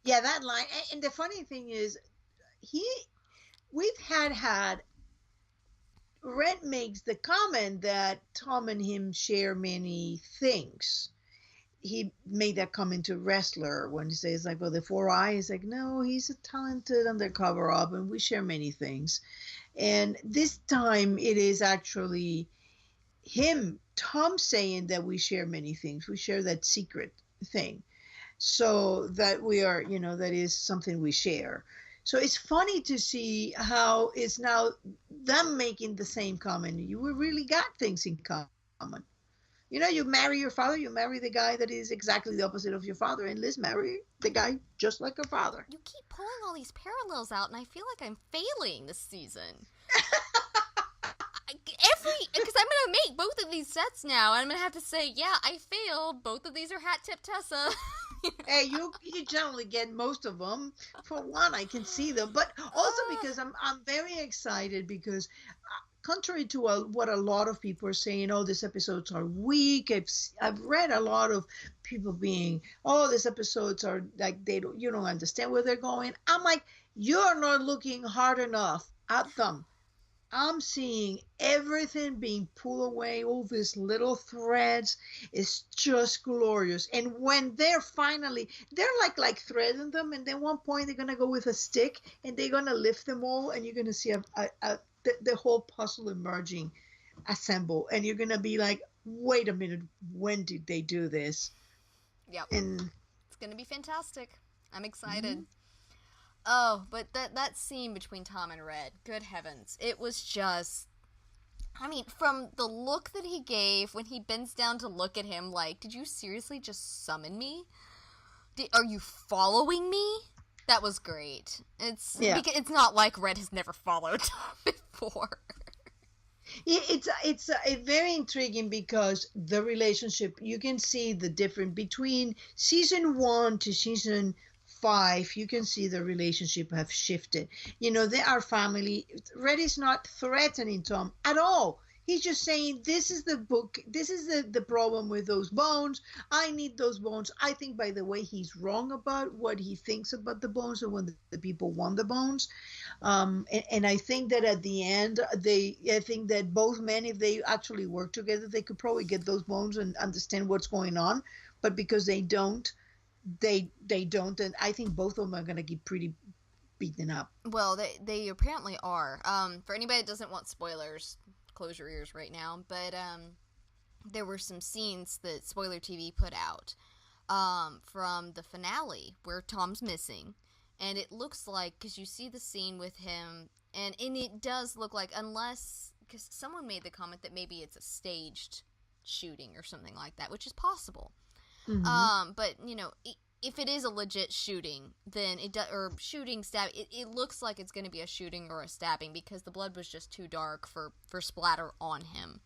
Yeah, that line. And the funny thing is, he we've had Red makes the comment that Tom and him share many things. He made that comment to Wrestler when he says like, "Well, the four eyes." Like, no, he's a talented undercover op, and we share many things. And this time, it is actually him, Tom, saying that we share many things. We share that secret thing, so that we are, that is something we share. So it's funny to see how it's now them making the same comment. You really got things in common. You marry your father, you marry the guy that is exactly the opposite of your father, and Liz marry the guy just like her father. You keep pulling all these parallels out, and I feel like I'm failing this season. Because I'm gonna make both of these sets now, and I'm gonna have to say, yeah, I failed. Both of these are Hat Tip Tessa. Hey, you generally get most of them. For one, I can see them, but also because I'm very excited because contrary to what a lot of people are saying, oh, these episodes are weak. I've read a lot of people being, oh, these episodes are like you don't understand where they're going. I'm like, you're not looking hard enough at them. I'm seeing everything being pulled away, all these little threads. It's just glorious. And when they're like threading them, and then one point they're gonna go with a stick and they're gonna lift them all, and you're gonna see the whole puzzle emerging, assemble, and you're gonna be like, wait a minute, when did they do this? Yep. And It's gonna be fantastic. I'm excited. mm-hmm. Oh, but that scene between Tom and Red, good heavens. It was just, I mean, from the look that he gave when he bends down to look at him, like, did you seriously just summon me? Are you following me? That was great. Because it's not like Red has never followed Tom before. It's very intriguing because the relationship, you can see the difference between season 1 to season 5. You can see the relationship have shifted. They are family. Red is not threatening Tom at all. He's just saying, this is the book, this is the problem with those bones. I need those bones. I think, by the way, he's wrong about what he thinks about the bones and when the people want the bones. And I think that at the end, I think that both men, if they actually work together, they could probably get those bones and understand what's going on. But because they don't, they don't, and I think both of them are going to get pretty beaten up. Well, they apparently are. For anybody that doesn't want spoilers, close your ears right now. But there were some scenes that Spoiler TV put out from the finale where Tom's missing. And it looks like, because you see the scene with him, and it does look like, unless, because someone made the comment that maybe it's a staged shooting or something like that, which is possible. Mm-hmm. But, if it is a legit shooting, then or shooting, stab, it looks like it's going to be a shooting or a stabbing because the blood was just too dark for splatter on him.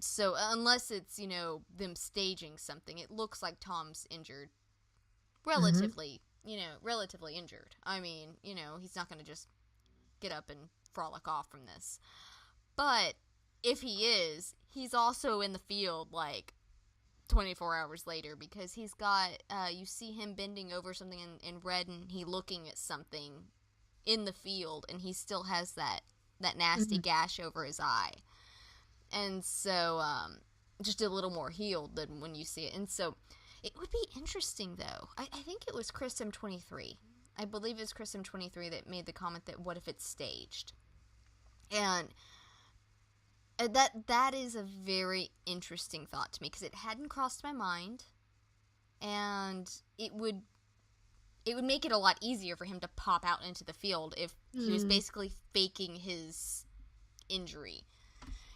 So unless it's, them staging something, it looks like Tom's injured. Relatively, relatively injured. I mean, he's not going to just get up and frolic off from this. But if he is, he's also in the field, like, 24 hours later, because he's got, you see him bending over something in Red, and he looking at something in the field, and he still has that nasty gash over his eye. And so, just a little more healed than when you see it. And so, it would be interesting, though. I think it was Chris M23. I believe it was Chris M23 that made the comment that what if it's staged? And That is a very interesting thought to me because it hadn't crossed my mind, and it would make it a lot easier for him to pop out into the field if he was basically faking his injury.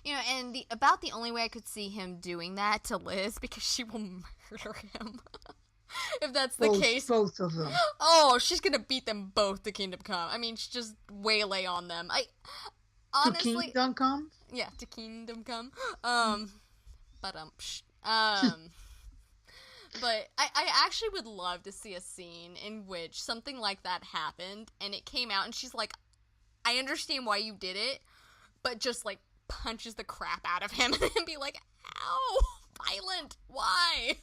And about the only way I could see him doing that to Liz, because she will murder him. If that's the case. Both of them. Oh, she's gonna beat them both to Kingdom Come. I mean, she just waylay on them. Honestly, to Kingdom Come? Yeah, to Kingdom Come. But I actually would love to see a scene in which something like that happened, and it came out, and she's like, I understand why you did it, but just, like, punches the crap out of him, and be like, ow, violent, why?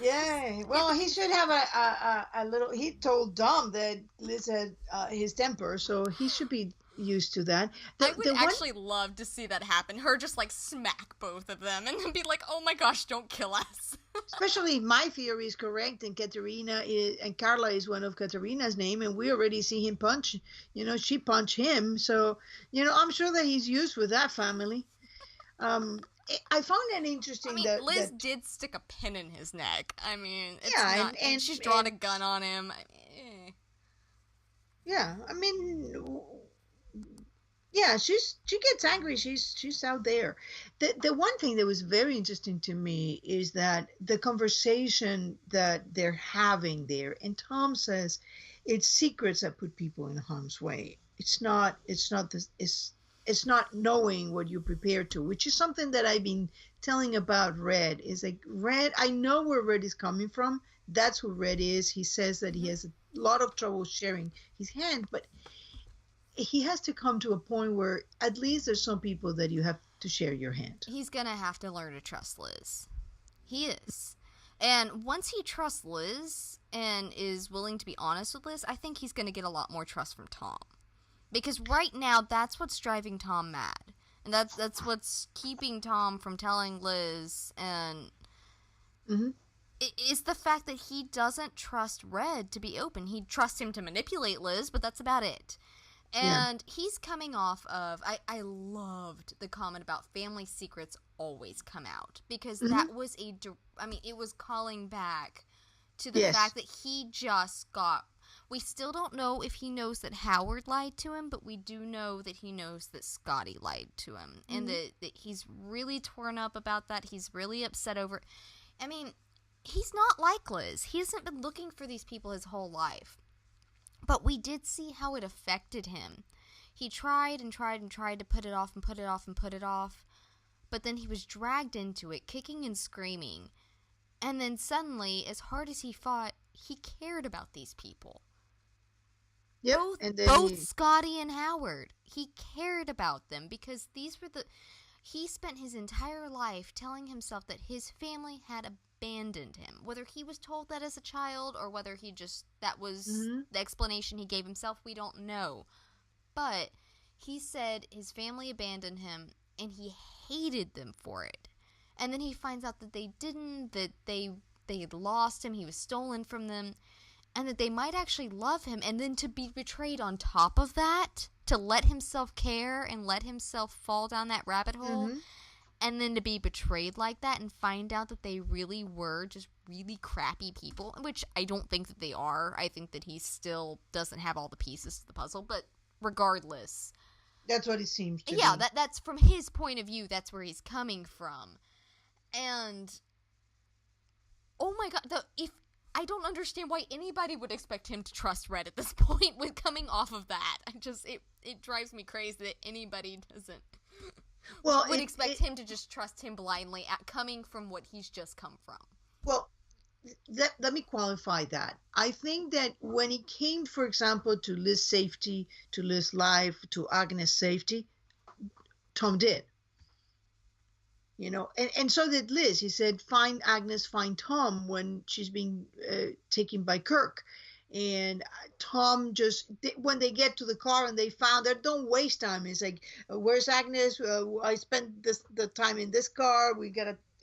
Yeah, well, he should have a little. He told Dom that Liz had his temper, so he should be used to that. I would actually love to see that happen. Her just like smack both of them and then be like, "Oh my gosh, don't kill us." Especially if my theory is correct, and Carla is one of Katarina's name, and we already see him punch. She punched him, so I'm sure that he's used with that family. I found it interesting. Liz did stick a pin in his neck. I mean, it's yeah, not, and she's drawn a gun on him. Yeah, I mean, yeah, she gets angry. She's out there. The one thing that was very interesting to me is that the conversation that they're having there, and Tom says, it's secrets that put people in harm's way. It's not knowing what you're prepared to, which is something that I've been telling about Red. Is like, Red, I know where Red is coming from. That's who Red is. He says that he has a lot of trouble sharing his hand, but he has to come to a point where at least there's some people that you have to share your hand. He's gonna have to learn to trust Liz. He is. And once he trusts Liz and is willing to be honest with Liz, I think he's gonna get a lot more trust from Tom. Because right now, that's what's driving Tom mad. And that's what's keeping Tom from telling Liz. And it's the fact that he doesn't trust Red to be open. He trusts him to manipulate Liz, but that's about it. And he's coming off of... I loved the comment about family secrets always come out. Because that was it was calling back to the fact that he just got... We still don't know if he knows that Howard lied to him, but we do know that he knows that Scotty lied to him. And that he's really torn up about that. He's really upset over it. I mean, he's not like Liz. He hasn't been looking for these people his whole life. But we did see how it affected him. He tried and tried and tried to put it off and put it off and put it off. But then he was dragged into it, kicking and screaming. And then suddenly, as hard as he fought, he cared about these people. Yep. Both Scotty and Howard. He cared about them because he spent his entire life telling himself that his family had abandoned him. Whether he was told that as a child or whether that was the explanation he gave himself, we don't know. But he said his family abandoned him and he hated them for it. And then he finds out that they didn't, that they had lost him, he was stolen from them. And that they might actually love him, and then to be betrayed on top of that, to let himself care and let himself fall down that rabbit hole, and then to be betrayed like that and find out that they really were just really crappy people, which I don't think that they are. I think that he still doesn't have all the pieces to the puzzle, but regardless. That's what it seems to be. Yeah, that's from his point of view, that's where he's coming from. And, oh my god, I don't understand why anybody would expect him to trust Red at this point with coming off of that. It drives me crazy that anybody would expect him to just trust him blindly coming from what he's just come from. Well, let me qualify that. I think that when it came, for example, to Liz's safety, to Liz's life, to Agnes' safety, Tom did. And so did Liz. He said, find Agnes, find Tom when she's being taken by Kirk. And Tom when they get to the car and they found her, don't waste time. He's like, where's Agnes? I spent the time in this car.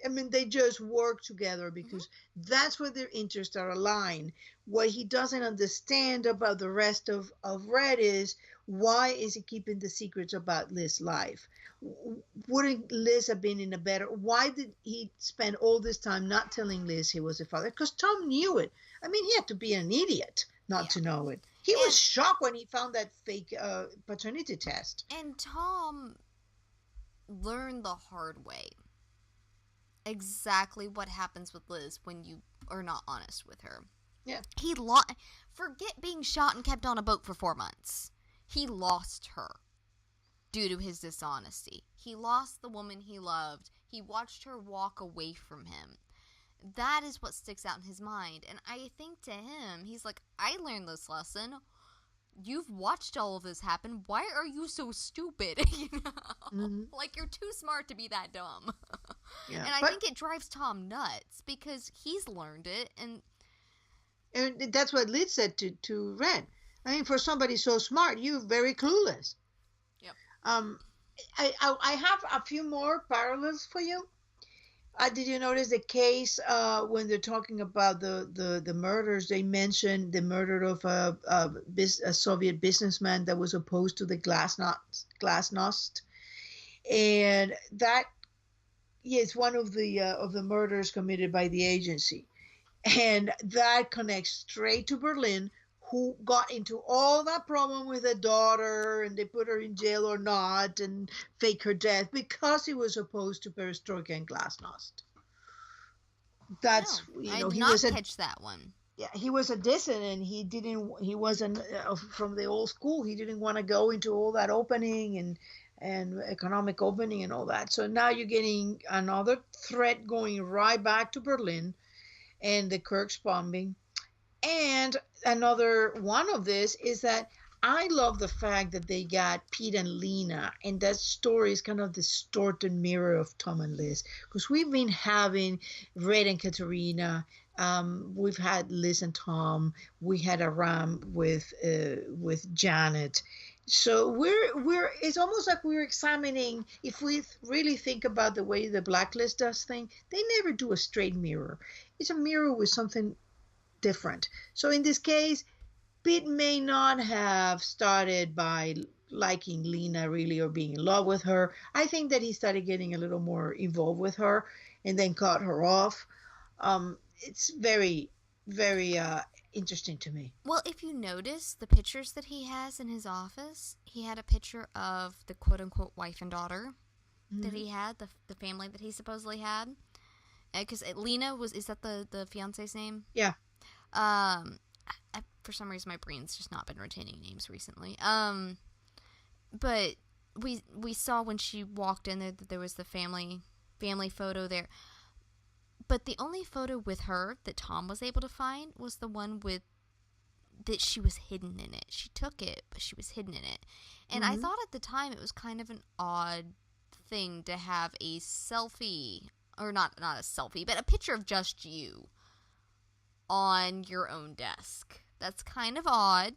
I mean, they just work together Mm-hmm. because that's where their interests are aligned. What he doesn't understand about the rest of Red is, why is he keeping the secrets about Liz's life? Wouldn't Liz have been in a better? Why did he spend all this time not telling Liz he was a father? Because Tom knew it. I mean, he had to be an idiot not Yeah. to know it. He was And shocked when he found that fake paternity test. Tom learned the hard way exactly what happens with Liz when you are not honest with her. Yeah. He lost. Forget being shot and kept on a boat for 4 months. He lost her due to his dishonesty. He lost the woman he loved. He watched her walk away from him. That is what sticks out in his mind. And I think to him, he's like, I learned this lesson. You've watched all of this happen. Why are you so stupid? You know? Mm-hmm. Like, you're too smart to be that dumb. Yeah. And I But think it drives Tom nuts because he's learned it. and that's what Liz said to Red. I mean, for somebody so smart, you're very clueless. Yep. Um, I have a few more parallels for you. Did you notice the case when they're talking about the murders? They mentioned the murder of a Soviet businessman that was opposed to the glasnost, and that is one of the murders committed by the agency. And that connects straight to Berlin, who got into all that problem with the daughter and they put her in jail or not and fake her death because he was opposed to perestroika and glasnost. That's, No, I did he not was a, catch that one. yeah, he was a dissident. He wasn't from the old school. He didn't want to go into all that opening and economic opening and all that. So now you're getting another threat going right back to Berlin and the Kirk's bombing. And another one of this is that I love the fact that they got Pete and Lena, and that story is kind of distorted mirror of Tom and Liz, because we've been having Red and Katerina, we've had Liz and Tom, we had Aram with Janet. So we're it's almost like we're examining, if we really think about the way the Blacklist does things, they never do a straight mirror. It's a mirror with something different. So in this case, Pete may not have started by liking Lena really or being in love with her. I think that he started getting a little more involved with her and then cut her off. It's very, very interesting to me. Well, if you notice the pictures that he has in his office, he had a picture of the quote unquote wife and daughter that Mm-hmm. he had, the family that he supposedly had. Because Lena is that the fiance's name? Yeah. For some reason, my brain's just not been retaining names recently. But we saw when she walked in there that there was the family photo there. But the only photo with her that Tom was able to find was the one with that she was hidden in it. She took it, but she was hidden in it. And I Mm-hmm. thought at the time it was kind of an odd thing to have a selfie, or not a selfie, but a picture of just you on your own desk. That's kind of odd,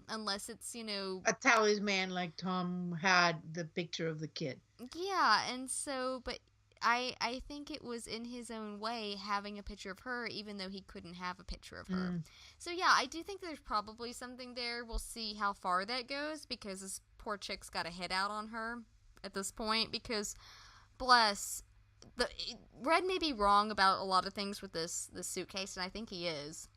unless it's, A talisman like Tom had the picture of the kid. yeah, and so, but I think it was in his own way having a picture of her, even though he couldn't have a picture of her. Mm. So yeah, I do think there's probably something there. We'll see how far that goes because this poor chick's got a hit out on her at this point because, bless, the Red may be wrong about a lot of things with this suitcase, and I think he is,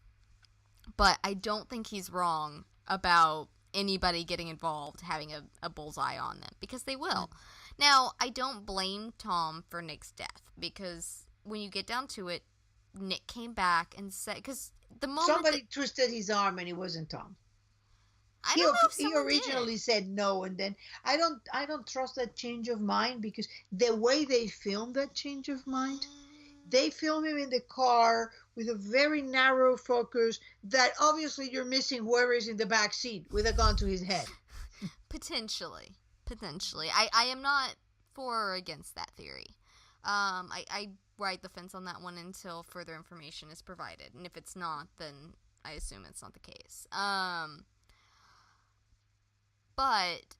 but I don't think he's wrong about anybody getting involved having a bullseye on them because they will. Now, I don't blame Tom for Nick's death because when you get down to it, Nick came back and said, because the moment Somebody twisted his arm and it wasn't Tom. I He don't know if he someone originally did. said no, and then I don't trust that change of mind, because the way they filmed that change of mind, they film him in the car with a very narrow focus that obviously you're missing whoever is in the back seat with a gun to his head. Potentially. I am not for or against that theory. I ride the fence on that one until further information is provided, and if it's not, then I assume it's not the case. But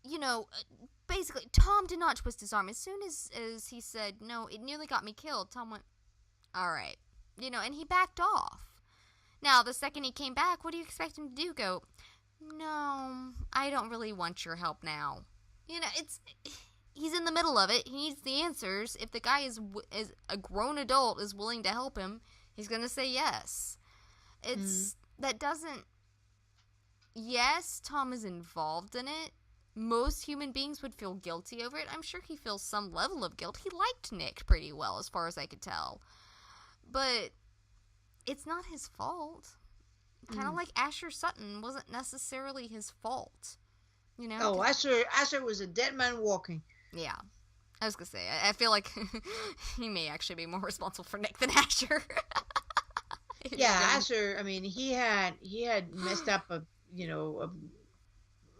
you know, basically, Tom did not twist his arm. As soon as he said, no, it nearly got me killed, Tom went, all right. And he backed off. Now, the second he came back, what do you expect him to do? Go, no, I don't really want your help now. He's in the middle of it. He needs the answers. If the guy is a grown adult is willing to help him, he's going to say yes. That doesn't... Yes, Tom is involved in it. Most human beings would feel guilty over it. I'm sure he feels some level of guilt. He liked Nick pretty well, as far as I could tell. But it's not his fault. Kind of like Asher Sutton wasn't necessarily his fault. Oh, Asher was a dead man walking. Yeah. I was going to say, I feel like he may actually be more responsible for Nick than Asher. Yeah, Asher, I mean, he had messed up a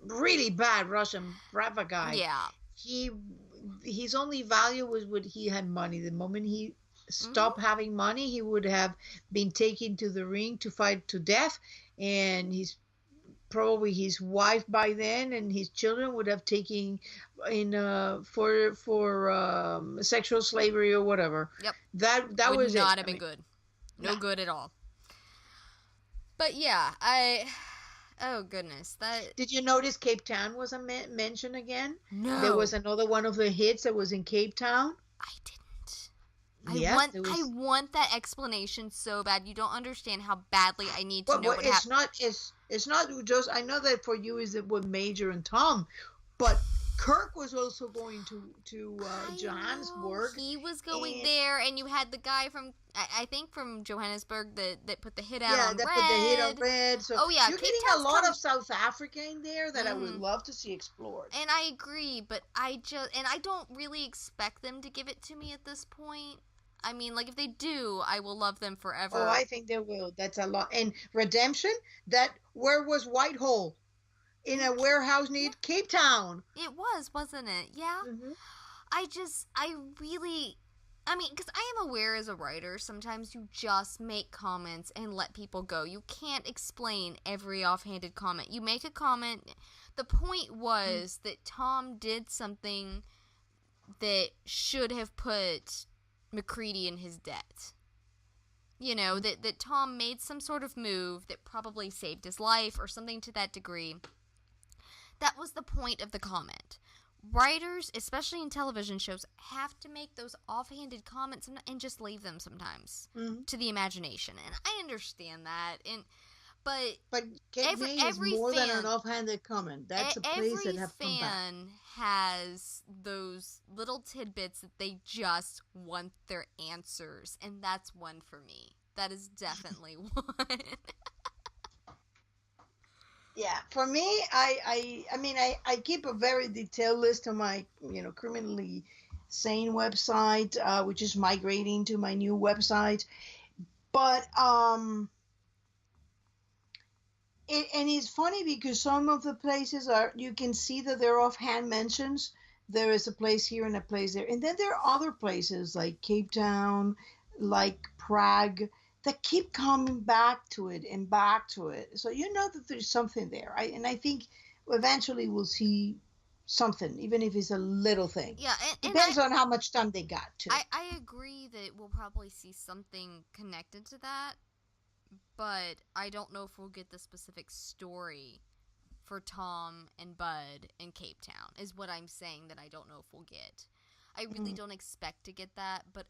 really bad Russian brava guy. Yeah. His only value was when he had money. The moment he stopped having money, he would have been taken to the ring to fight to death, and probably his wife by then and his children would have taken in for sexual slavery or whatever. Yep. That would not have been good. No good at all. But yeah, oh goodness, that. Did you notice Cape Town was a mention again? No. There was another one of the hits that was in Cape Town. I didn't. I want that explanation so bad. You don't understand how badly I need to know what happened. It's not just. I know that for you is it with Major and Tom, but Kirk was also going to Johannesburg. He was going there, and you had the guy from I think from Johannesburg that put the hit out on Red. Yeah, that put the hit on Red. So yeah, you're getting a lot of South Africa in there that I would love to see explored. And I agree, but I don't really expect them to give it to me at this point. I mean, like, if they do, I will love them forever. Oh, I think they will. That's a lot. And Redemption, where was Whitehall? In a warehouse near Cape Town. It was, wasn't it? Yeah. Mm-hmm. because I am aware as a writer, sometimes you just make comments and let people go. You can't explain every offhanded comment. You make a comment. The point was that Tom did something that should have put McCready in his debt. That Tom made some sort of move that probably saved his life or something to that degree. That was the point of the comment. Writers, especially in television shows, have to make those offhanded comments and just leave them sometimes to the imagination. And I understand that. But every is more than an offhanded comment. That's a place that have come back. Every fan has those little tidbits that they just want their answers, and that's one for me. That is definitely one. Yeah, for me, I keep a very detailed list on my criminally sane website, which is migrating to my new website, but and it's funny because some of the places you can see that they're offhand mentions. There is a place here and a place there, and then there are other places like Cape Town, like Prague, that keep coming back to it and back to it. So you know that there's something there. And I think eventually we'll see something, even if it's a little thing. Yeah, depends on how much time they got to. I agree that we'll probably see something connected to that, but I don't know if we'll get the specific story for Tom and Bud in Cape Town, is what I'm saying that I don't know if we'll get. I really don't expect to get that, but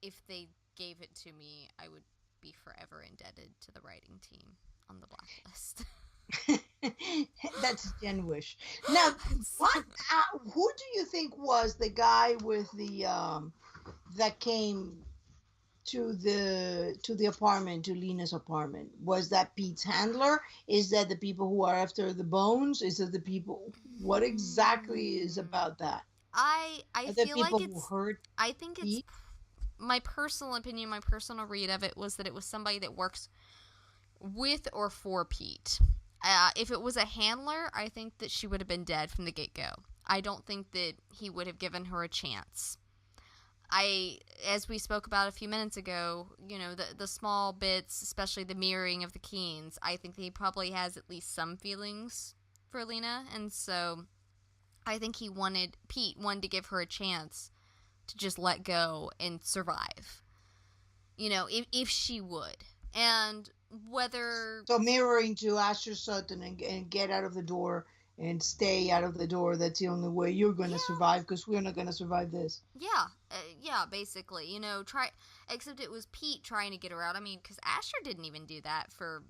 if they gave it to me, I would be forever indebted to the writing team on the Blacklist. That's Jen Wish. Now, who do you think was the guy with the that came to the apartment, to Lena's apartment? Was that Pete's handler? Is that the people who are after the bones? Is it the people? What exactly is about that? I feel like it's. I think it's. Pete? My personal opinion, my personal read of it was that it was somebody that works with or for Pete. If it was a handler, I think that she would have been dead from the get-go. I don't think that he would have given her a chance. As we spoke about a few minutes ago, the small bits, especially the mirroring of the Keens, I think that he probably has at least some feelings for Lena, and so I think Pete wanted to give her a chance to just let go and survive. If she would. And whether... So mirroring to Asher Sutton and get out of the door and stay out of the door. That's the only way you're going to Yeah. survive, because we're not going to survive this. Yeah, basically. Except it was Pete trying to get her out. I mean, because Asher didn't even do that for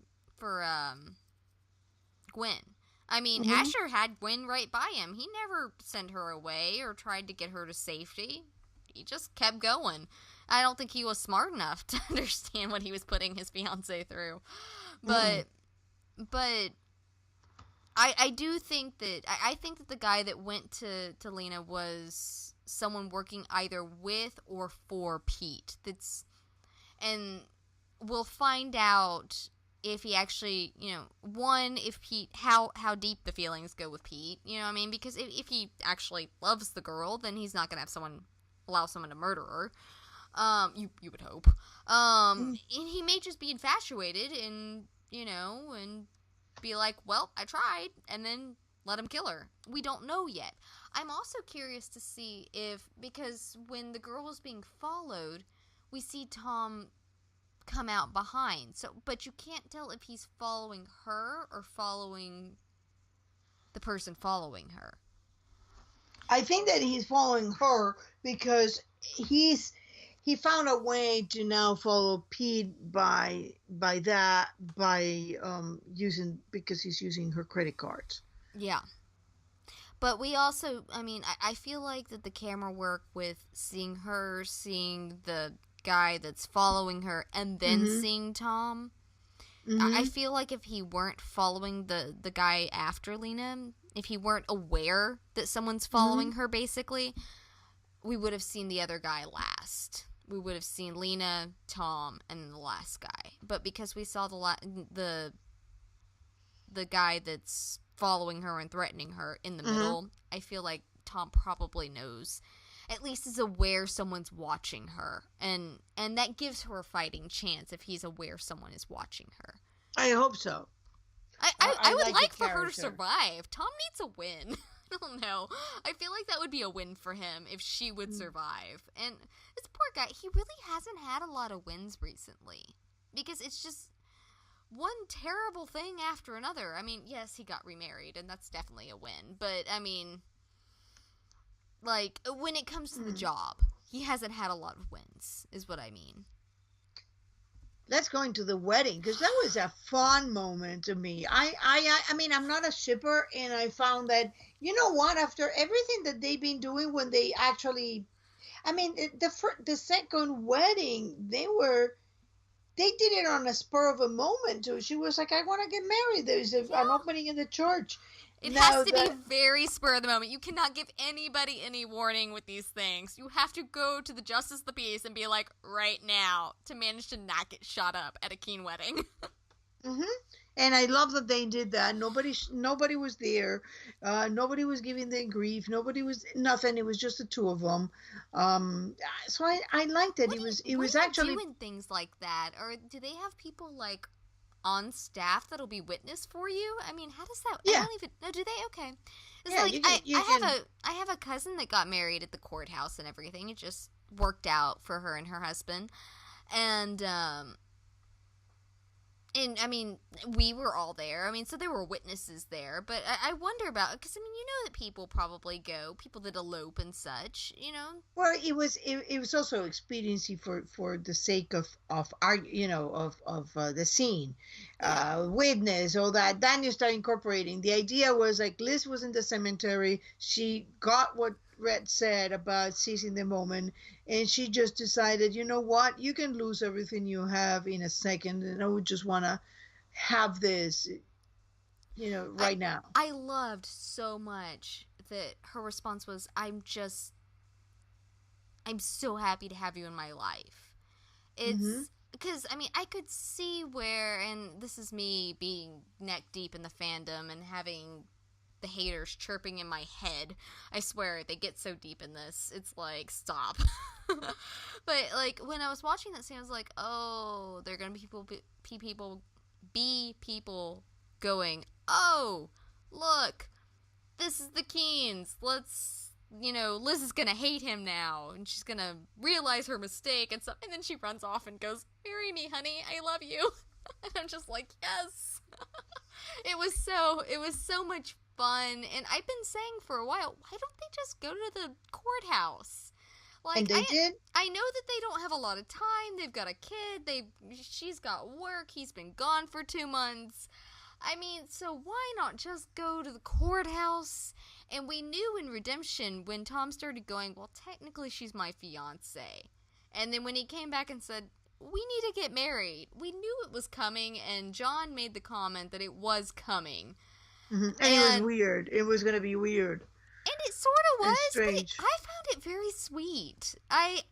Gwen. I mean, Mm-hmm. Asher had Gwen right by him. He never sent her away or tried to get her to safety. He just kept going. I don't think he was smart enough to understand what he was putting his fiancée through. But I do think that I think that the guy that went to Lena was someone working either with or for Pete. And we'll find out if he actually, if Pete, how deep the feelings go with Pete, because if he actually loves the girl, then he's not going to allow someone to murder her. You would hope. And he may just be infatuated and be like, well, I tried, and then let him kill her. We don't know yet. I'm also curious to see because when the girl was being followed, we see Tom come out behind. But you can't tell if he's following her or following the person following her. I think that he's following her because he found a way to now follow Pete using, because he's using her credit cards. Yeah. But we also, I feel like that the camera work with seeing the guy that's following her and then seeing Tom, I feel like if he weren't following the guy after Lena, if he weren't aware that someone's following her, basically, we would have seen the other guy last. We would have seen Lena, Tom, and the last guy. But because we saw the guy that's following her and threatening her in the middle, I feel like Tom probably knows, at least is aware someone's watching her, and that gives her a fighting chance if he's aware someone is watching her. I hope so. I would like for her to survive. Tom needs a win. I don't know. I feel like that would be a win for him if she would survive. And this poor guy, he really hasn't had a lot of wins recently, because it's just one terrible thing after another. I mean, yes, he got remarried, and that's definitely a win. But, I mean, like, when it comes to the job, he hasn't had a lot of wins, is what I mean. Let's go into the wedding, because that was a fun moment to me. I mean, I'm not a shipper, and I found that, you know what, after everything that they've been doing, when they actually, I mean, the second wedding, they did it on a spur of a moment too. She was like, I want to get married. There's an opening in the church. It has to be very spur of the moment. You cannot give anybody any warning with these things. You have to go to the justice of the peace and be like, right now, to manage to not get shot up at a Keen wedding. And I love that they did that. Nobody was there. Nobody was giving them grief. Nobody was nothing. It was just the two of them. So I liked it. It was actually doing things like that, or do they have people like on staff that'll be witness for you? I mean, how does that? Yeah. I don't even. No, do they? Okay. It's yeah, like you can, I have a cousin that got married at the courthouse and everything. It just worked out for her and her husband, and I mean, we were all there. I mean, so there were witnesses there. But I wonder about, because, I mean, you know that people probably go, people that elope and such, you know? Well, it was also expediency for the sake of the scene, witness, all that. Then you start incorporating. The idea was like Liz was in the cemetery. She got what Red said about seizing the moment, and she just decided, you know what, you can lose everything you have in a second, and I would just want to have this, right now. I loved so much that her response was, I'm so happy to have you in my life. It's because, I mean, I could see where, and this is me being neck deep in the fandom and having the haters chirping in my head. I swear, they get so deep in this. It's like, stop. But, like, when I was watching that scene, I was like, oh, they're going to be people going, oh, look, this is the Keens. Liz is gonna hate him now, and she's gonna realize her mistake and stuff. And then she runs off and goes, "Marry me, honey. I love you." And I'm just like, yes. It was so much fun. And I've been saying for a while, why don't they just go to the courthouse? Like, And they did? I know that they don't have a lot of time. They've got a kid. She's got work. He's been gone for 2 months. I mean, so why not just go to the courthouse? And we knew in Redemption when Tom started going, well, technically she's my fiance. And then when he came back and said, we need to get married, we knew it was coming, and John made the comment that it was coming. Mm-hmm. And it was weird. It was going to be weird. And it sort of was, but I found it very sweet. I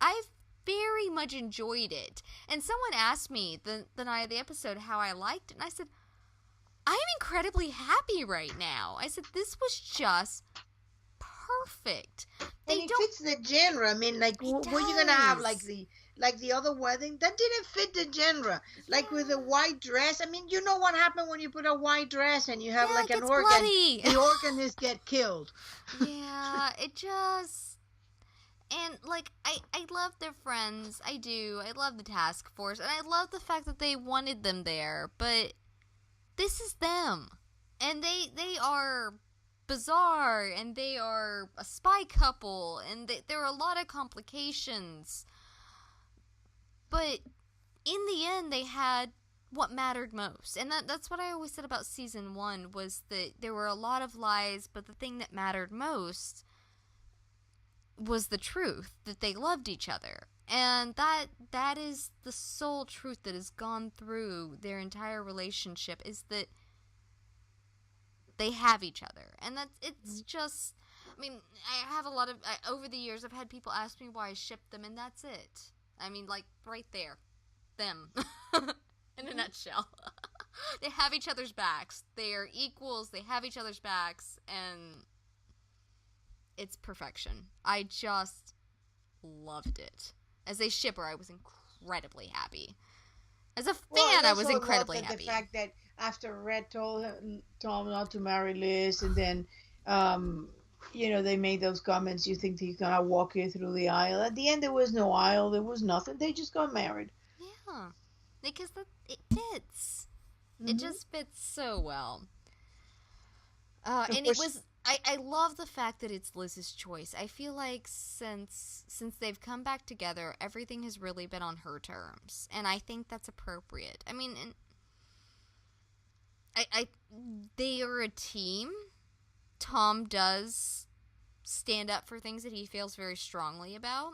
very much enjoyed it. And someone asked me the night of the episode how I liked it, and I said, I'm incredibly happy right now. I said, this was just perfect. And it fits the genre. I mean, like, were you going to have, like the other wedding? That didn't fit the genre. Like, with a white dress. I mean, you know what happened when you put a white dress and you have, like, an organ. Bloody. The organist get killed. Yeah, it just... And, like, I love their friends. I do. I love the task force. And I love the fact that they wanted them there. But this is them. And they are bizarre. And they are a spy couple. And there are a lot of complications. But in the end, they had what mattered most. And that's what I always said about season 1, was that there were a lot of lies, but the thing that mattered most was the truth, that they loved each other. And that is the sole truth that has gone through their entire relationship, is that they have each other. And it's just, I mean, I have a lot of, over the years, I've had people ask me why I shipped them, and that's it. I mean, like, right there. Them. In a nutshell. They have each other's backs. They are equals. They have each other's backs. And it's perfection. I just loved it. As a shipper, I was incredibly happy. As a fan, I was incredibly happy. The fact that after Red told Tom not to marry Liz, and then, they made those comments, you think he's going to walk you through the aisle. At the end, there was no aisle. There was nothing. They just got married. Yeah. Because it fits. Mm-hmm. It just fits so well. And it was... I love the fact that it's Liz's choice. I feel like since they've come back together, everything has really been on her terms. And I think that's appropriate. I mean, they are a team. Tom does stand up for things that he feels very strongly about.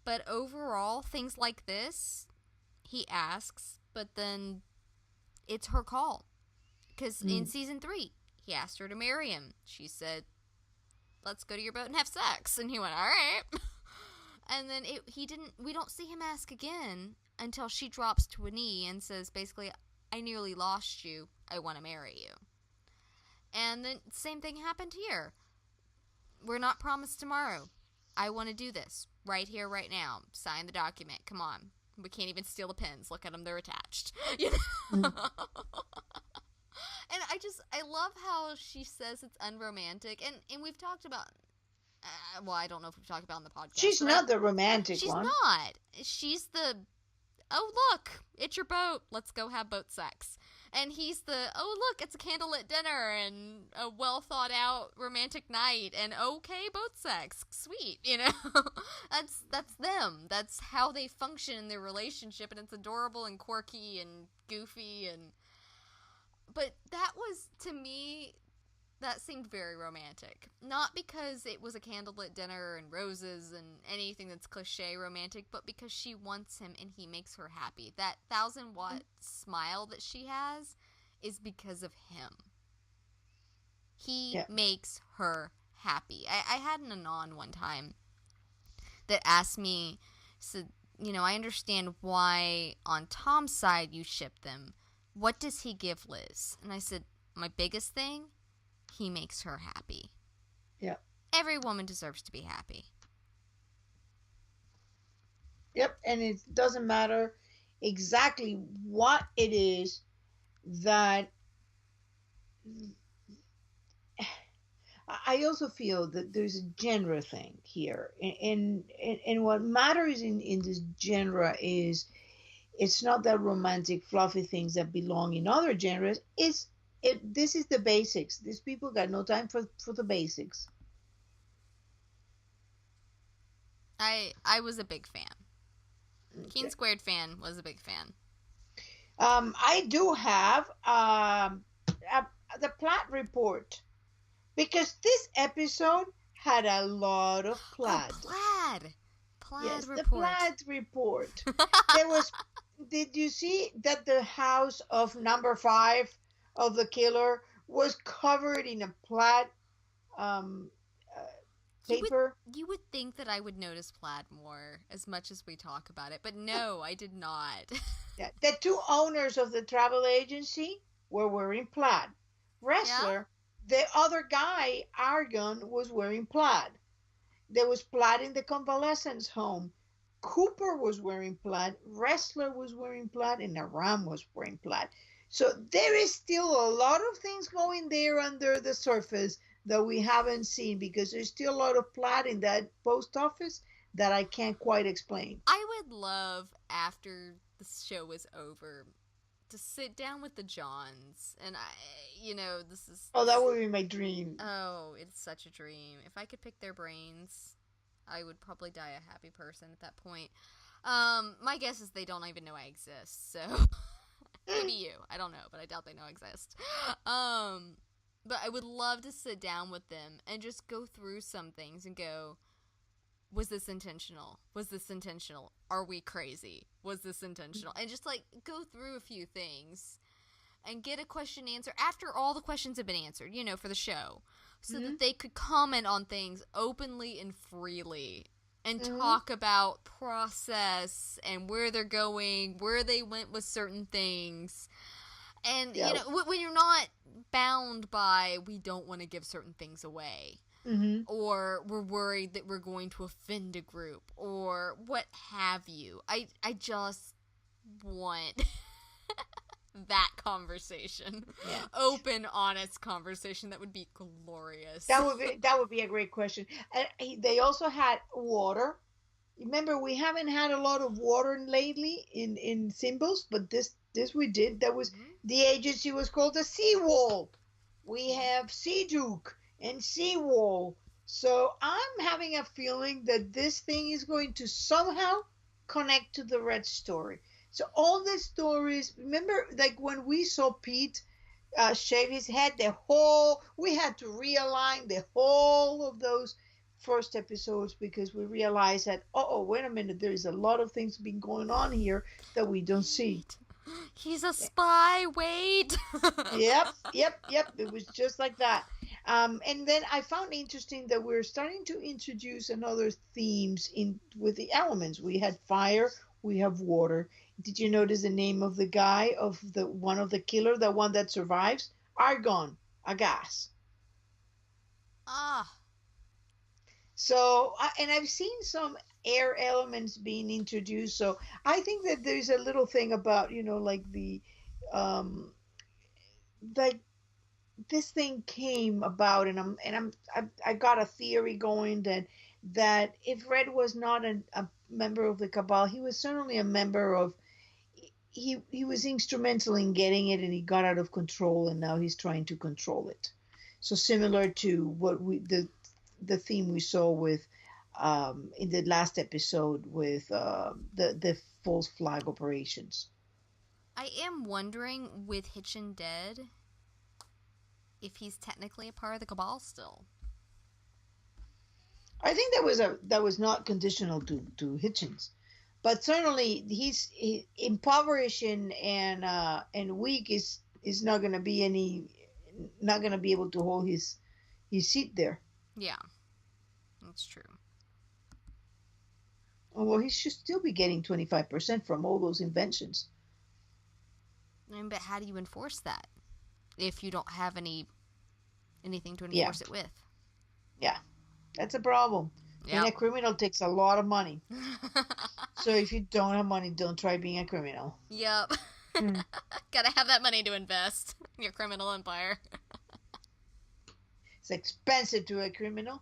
But overall, things like this, he asks, but then it's her call. Because in season 3, he asked her to marry him. She said, let's go to your boat and have sex. And he went, all right. And then we don't see him ask again until she drops to a knee and says, basically, I nearly lost you. I want to marry you. And then same thing happened here. We're not promised tomorrow. I want to do this right here, right now. Sign the document. Come on. We can't even steal the pens. Look at them. They're attached. You know? And I love how she says it's unromantic. And we've talked about, I don't know if we've talked about on the podcast. She's not the romantic one. She's not. She's the, oh, look, it's your boat. Let's go have boat sex. And he's the, oh, look, it's a candlelit dinner and a well-thought-out romantic night and okay, boat sex. Sweet, you know? That's them. That's how they function in their relationship, and it's adorable and quirky and goofy. But that was, to me, that seemed very romantic. Not because it was a candlelit dinner and roses and anything that's cliche romantic, but because she wants him and he makes her happy. That 1,000-watt smile that she has is because of him. He makes her happy. I had an anon one time that asked me, said, I understand why on Tom's side you ship them. What does he give Liz? And I said, my biggest thing, he makes her happy. Yeah. Every woman deserves to be happy. Yep, and it doesn't matter exactly what it is that I also feel that there's a genre thing here, and what matters in this genre is it's not that romantic, fluffy things that belong in other genres. This is the basics. These people got no time for the basics. I was a big fan. Keen Okay. Squared fan was a big fan. I do have the plot report because this episode had a lot of Oh, plaid. Plaid Yes, the report. plaid report. There was. Did you see that the house of number five of the killer was covered in a plaid um, uh, You would paper? you would think that I would notice plaid more as much as we talk about it, but no, I did not. Yeah, the two owners of the travel agency were wearing plaid. Yeah? Wrestler, the other guy, Argon, was wearing plaid. There was plaid in the convalescence home. Cooper was wearing plaid. Wrestler was wearing plaid, and Aram was wearing plaid. So there is still a lot of things going there under the surface that we haven't seen because there's still a lot of plaid in that post office that I can't quite explain. I would love after the show was over to sit down with the Johns and this is Oh, that would be my dream. oh, it's such a dream. If I could pick their brains, I would probably die a happy person at that point. My guess is they don't even know I exist, so maybe you. I don't know, but I doubt they know I exist. But I would love to sit down with them and just go through some things and go, was this intentional? Was this intentional? Are we crazy? Was this intentional? And just like go through a few things and get a question answer after all the questions have been answered, for the show, so Mm-hmm. that they could comment on things openly and freely and Mm-hmm. talk about process and where they're going, where they went with certain things. And, Yeah. when you're not bound by, we don't want to give certain things away, Mm-hmm. or we're worried that we're going to offend a group, or what have you. I just want that conversation. Yeah. Open, honest conversation. That would be glorious. That would be a great question. And they also had water. Remember, we haven't had a lot of water lately in symbols, but this we did. That was Mhm. the agency was called the Seawall. We have Sea Duke and Seawall. So I'm having a feeling that this thing is going to somehow connect to the Red story. So all the stories, remember, like when we saw Pete shave his head, we had to realign the whole of those first episodes because we realized that oh wait a minute, there's a lot of things been going on here that we don't see. Wait. He's a spy. Wait. Yep, it was just like that. And then I found interesting that we're starting to introduce another themes in with the elements. We had fire, we have water. Did you notice the name of the guy of the one of the killer, the one that survives? Argon, a gas. Ah. So, and I've seen some air elements being introduced. So I think that there's a little thing about, like um, like this thing came about, I got a theory going that if Red was not a member of the Cabal, he was certainly a member of. He was instrumental in getting it, and he got out of control, and now he's trying to control it. So similar to what the theme we saw with in the last episode with the false flag operations. I am wondering, with Hitchin dead, if he's technically a part of the Cabal still. I think that was not conditional to Hitchens, but certainly impoverishing and weak is not going to be not going to be able to hold his seat there. Yeah, that's true. Well, he should still be getting 25% from all those inventions. I mean, but how do you enforce that if you don't have anything to Yeah, enforce it with? yeah, that's a problem. Being Yep. a criminal takes a lot of money. So if you don't have money, don't try being a criminal. Yep. Hmm. Gotta have that money to invest in your criminal empire. It's expensive to a criminal.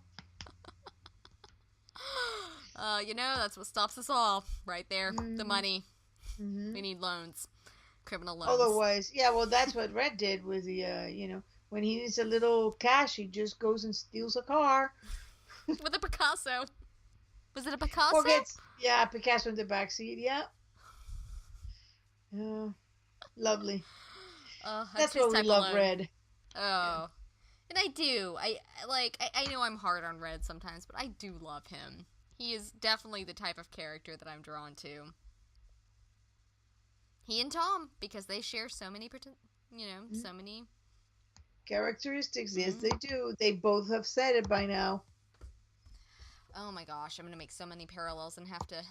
That's what stops us all right there. The Mm-hmm. money. Mm-hmm. We need loans. Criminal loans. Otherwise, yeah, well, that's what Red did with the, when he needs a little cash, he just goes and steals a car. With a Picasso. Was it a Or Picasso? gets, yeah, Picasso in the backseat. Yeah. Lovely. That's That's his what we type love, alone. Red. Yeah. Oh. And I do. I know I'm hard on Red sometimes, but I do love him. He is definitely the type of character that I'm drawn to. He and Tom, because they share so many, Mm-hmm. so many Characteristics, yes, Mm-hmm. they do. They both have said it by now. Oh my gosh, I'm gonna make so many parallels and have to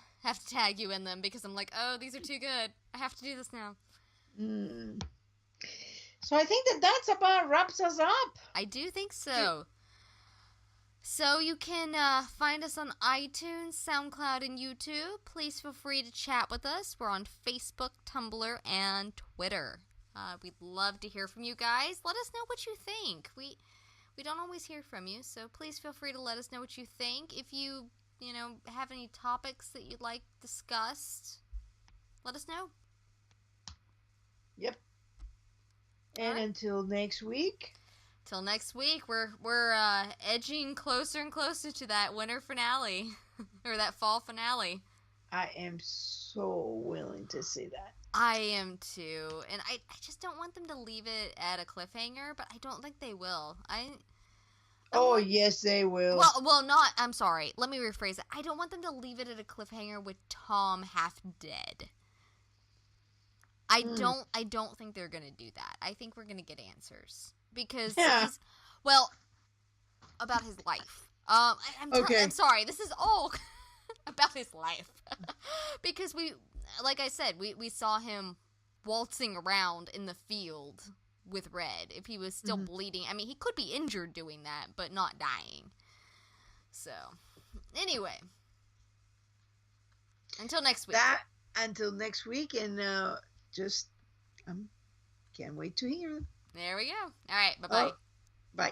tag you in them because I'm like, oh, these are too good. I have to do this now. Mm. So I think that's about wraps us up. I do think so. So you can find us on iTunes, SoundCloud, and YouTube. Please feel free to chat with us. We're on Facebook, Tumblr, and Twitter. We'd love to hear from you guys. Let us know what you think. We don't always hear from you, so please feel free to let us know what you think. If you have any topics that you'd like discussed, let us know. Yep. All And right. until next week. Till next week, we're edging closer and closer to that winter finale or that fall finale. I am so willing to see that. I am too, and I just don't want them to leave it at a cliffhanger, but I don't think they will. Yes, they will. I'm sorry. Let me rephrase it. I don't want them to leave it at a cliffhanger with Tom half dead. I don't think they're gonna do that. I think we're gonna get answers because about his life. I'm sorry. This is all about his life because like I said, we saw him waltzing around in the field with Red. If he was still bleeding, I mean, he could be injured doing that, but not dying. So, anyway, until next week. Until next week, and just can't wait to hear them. There we go. All right, bye-bye. Bye.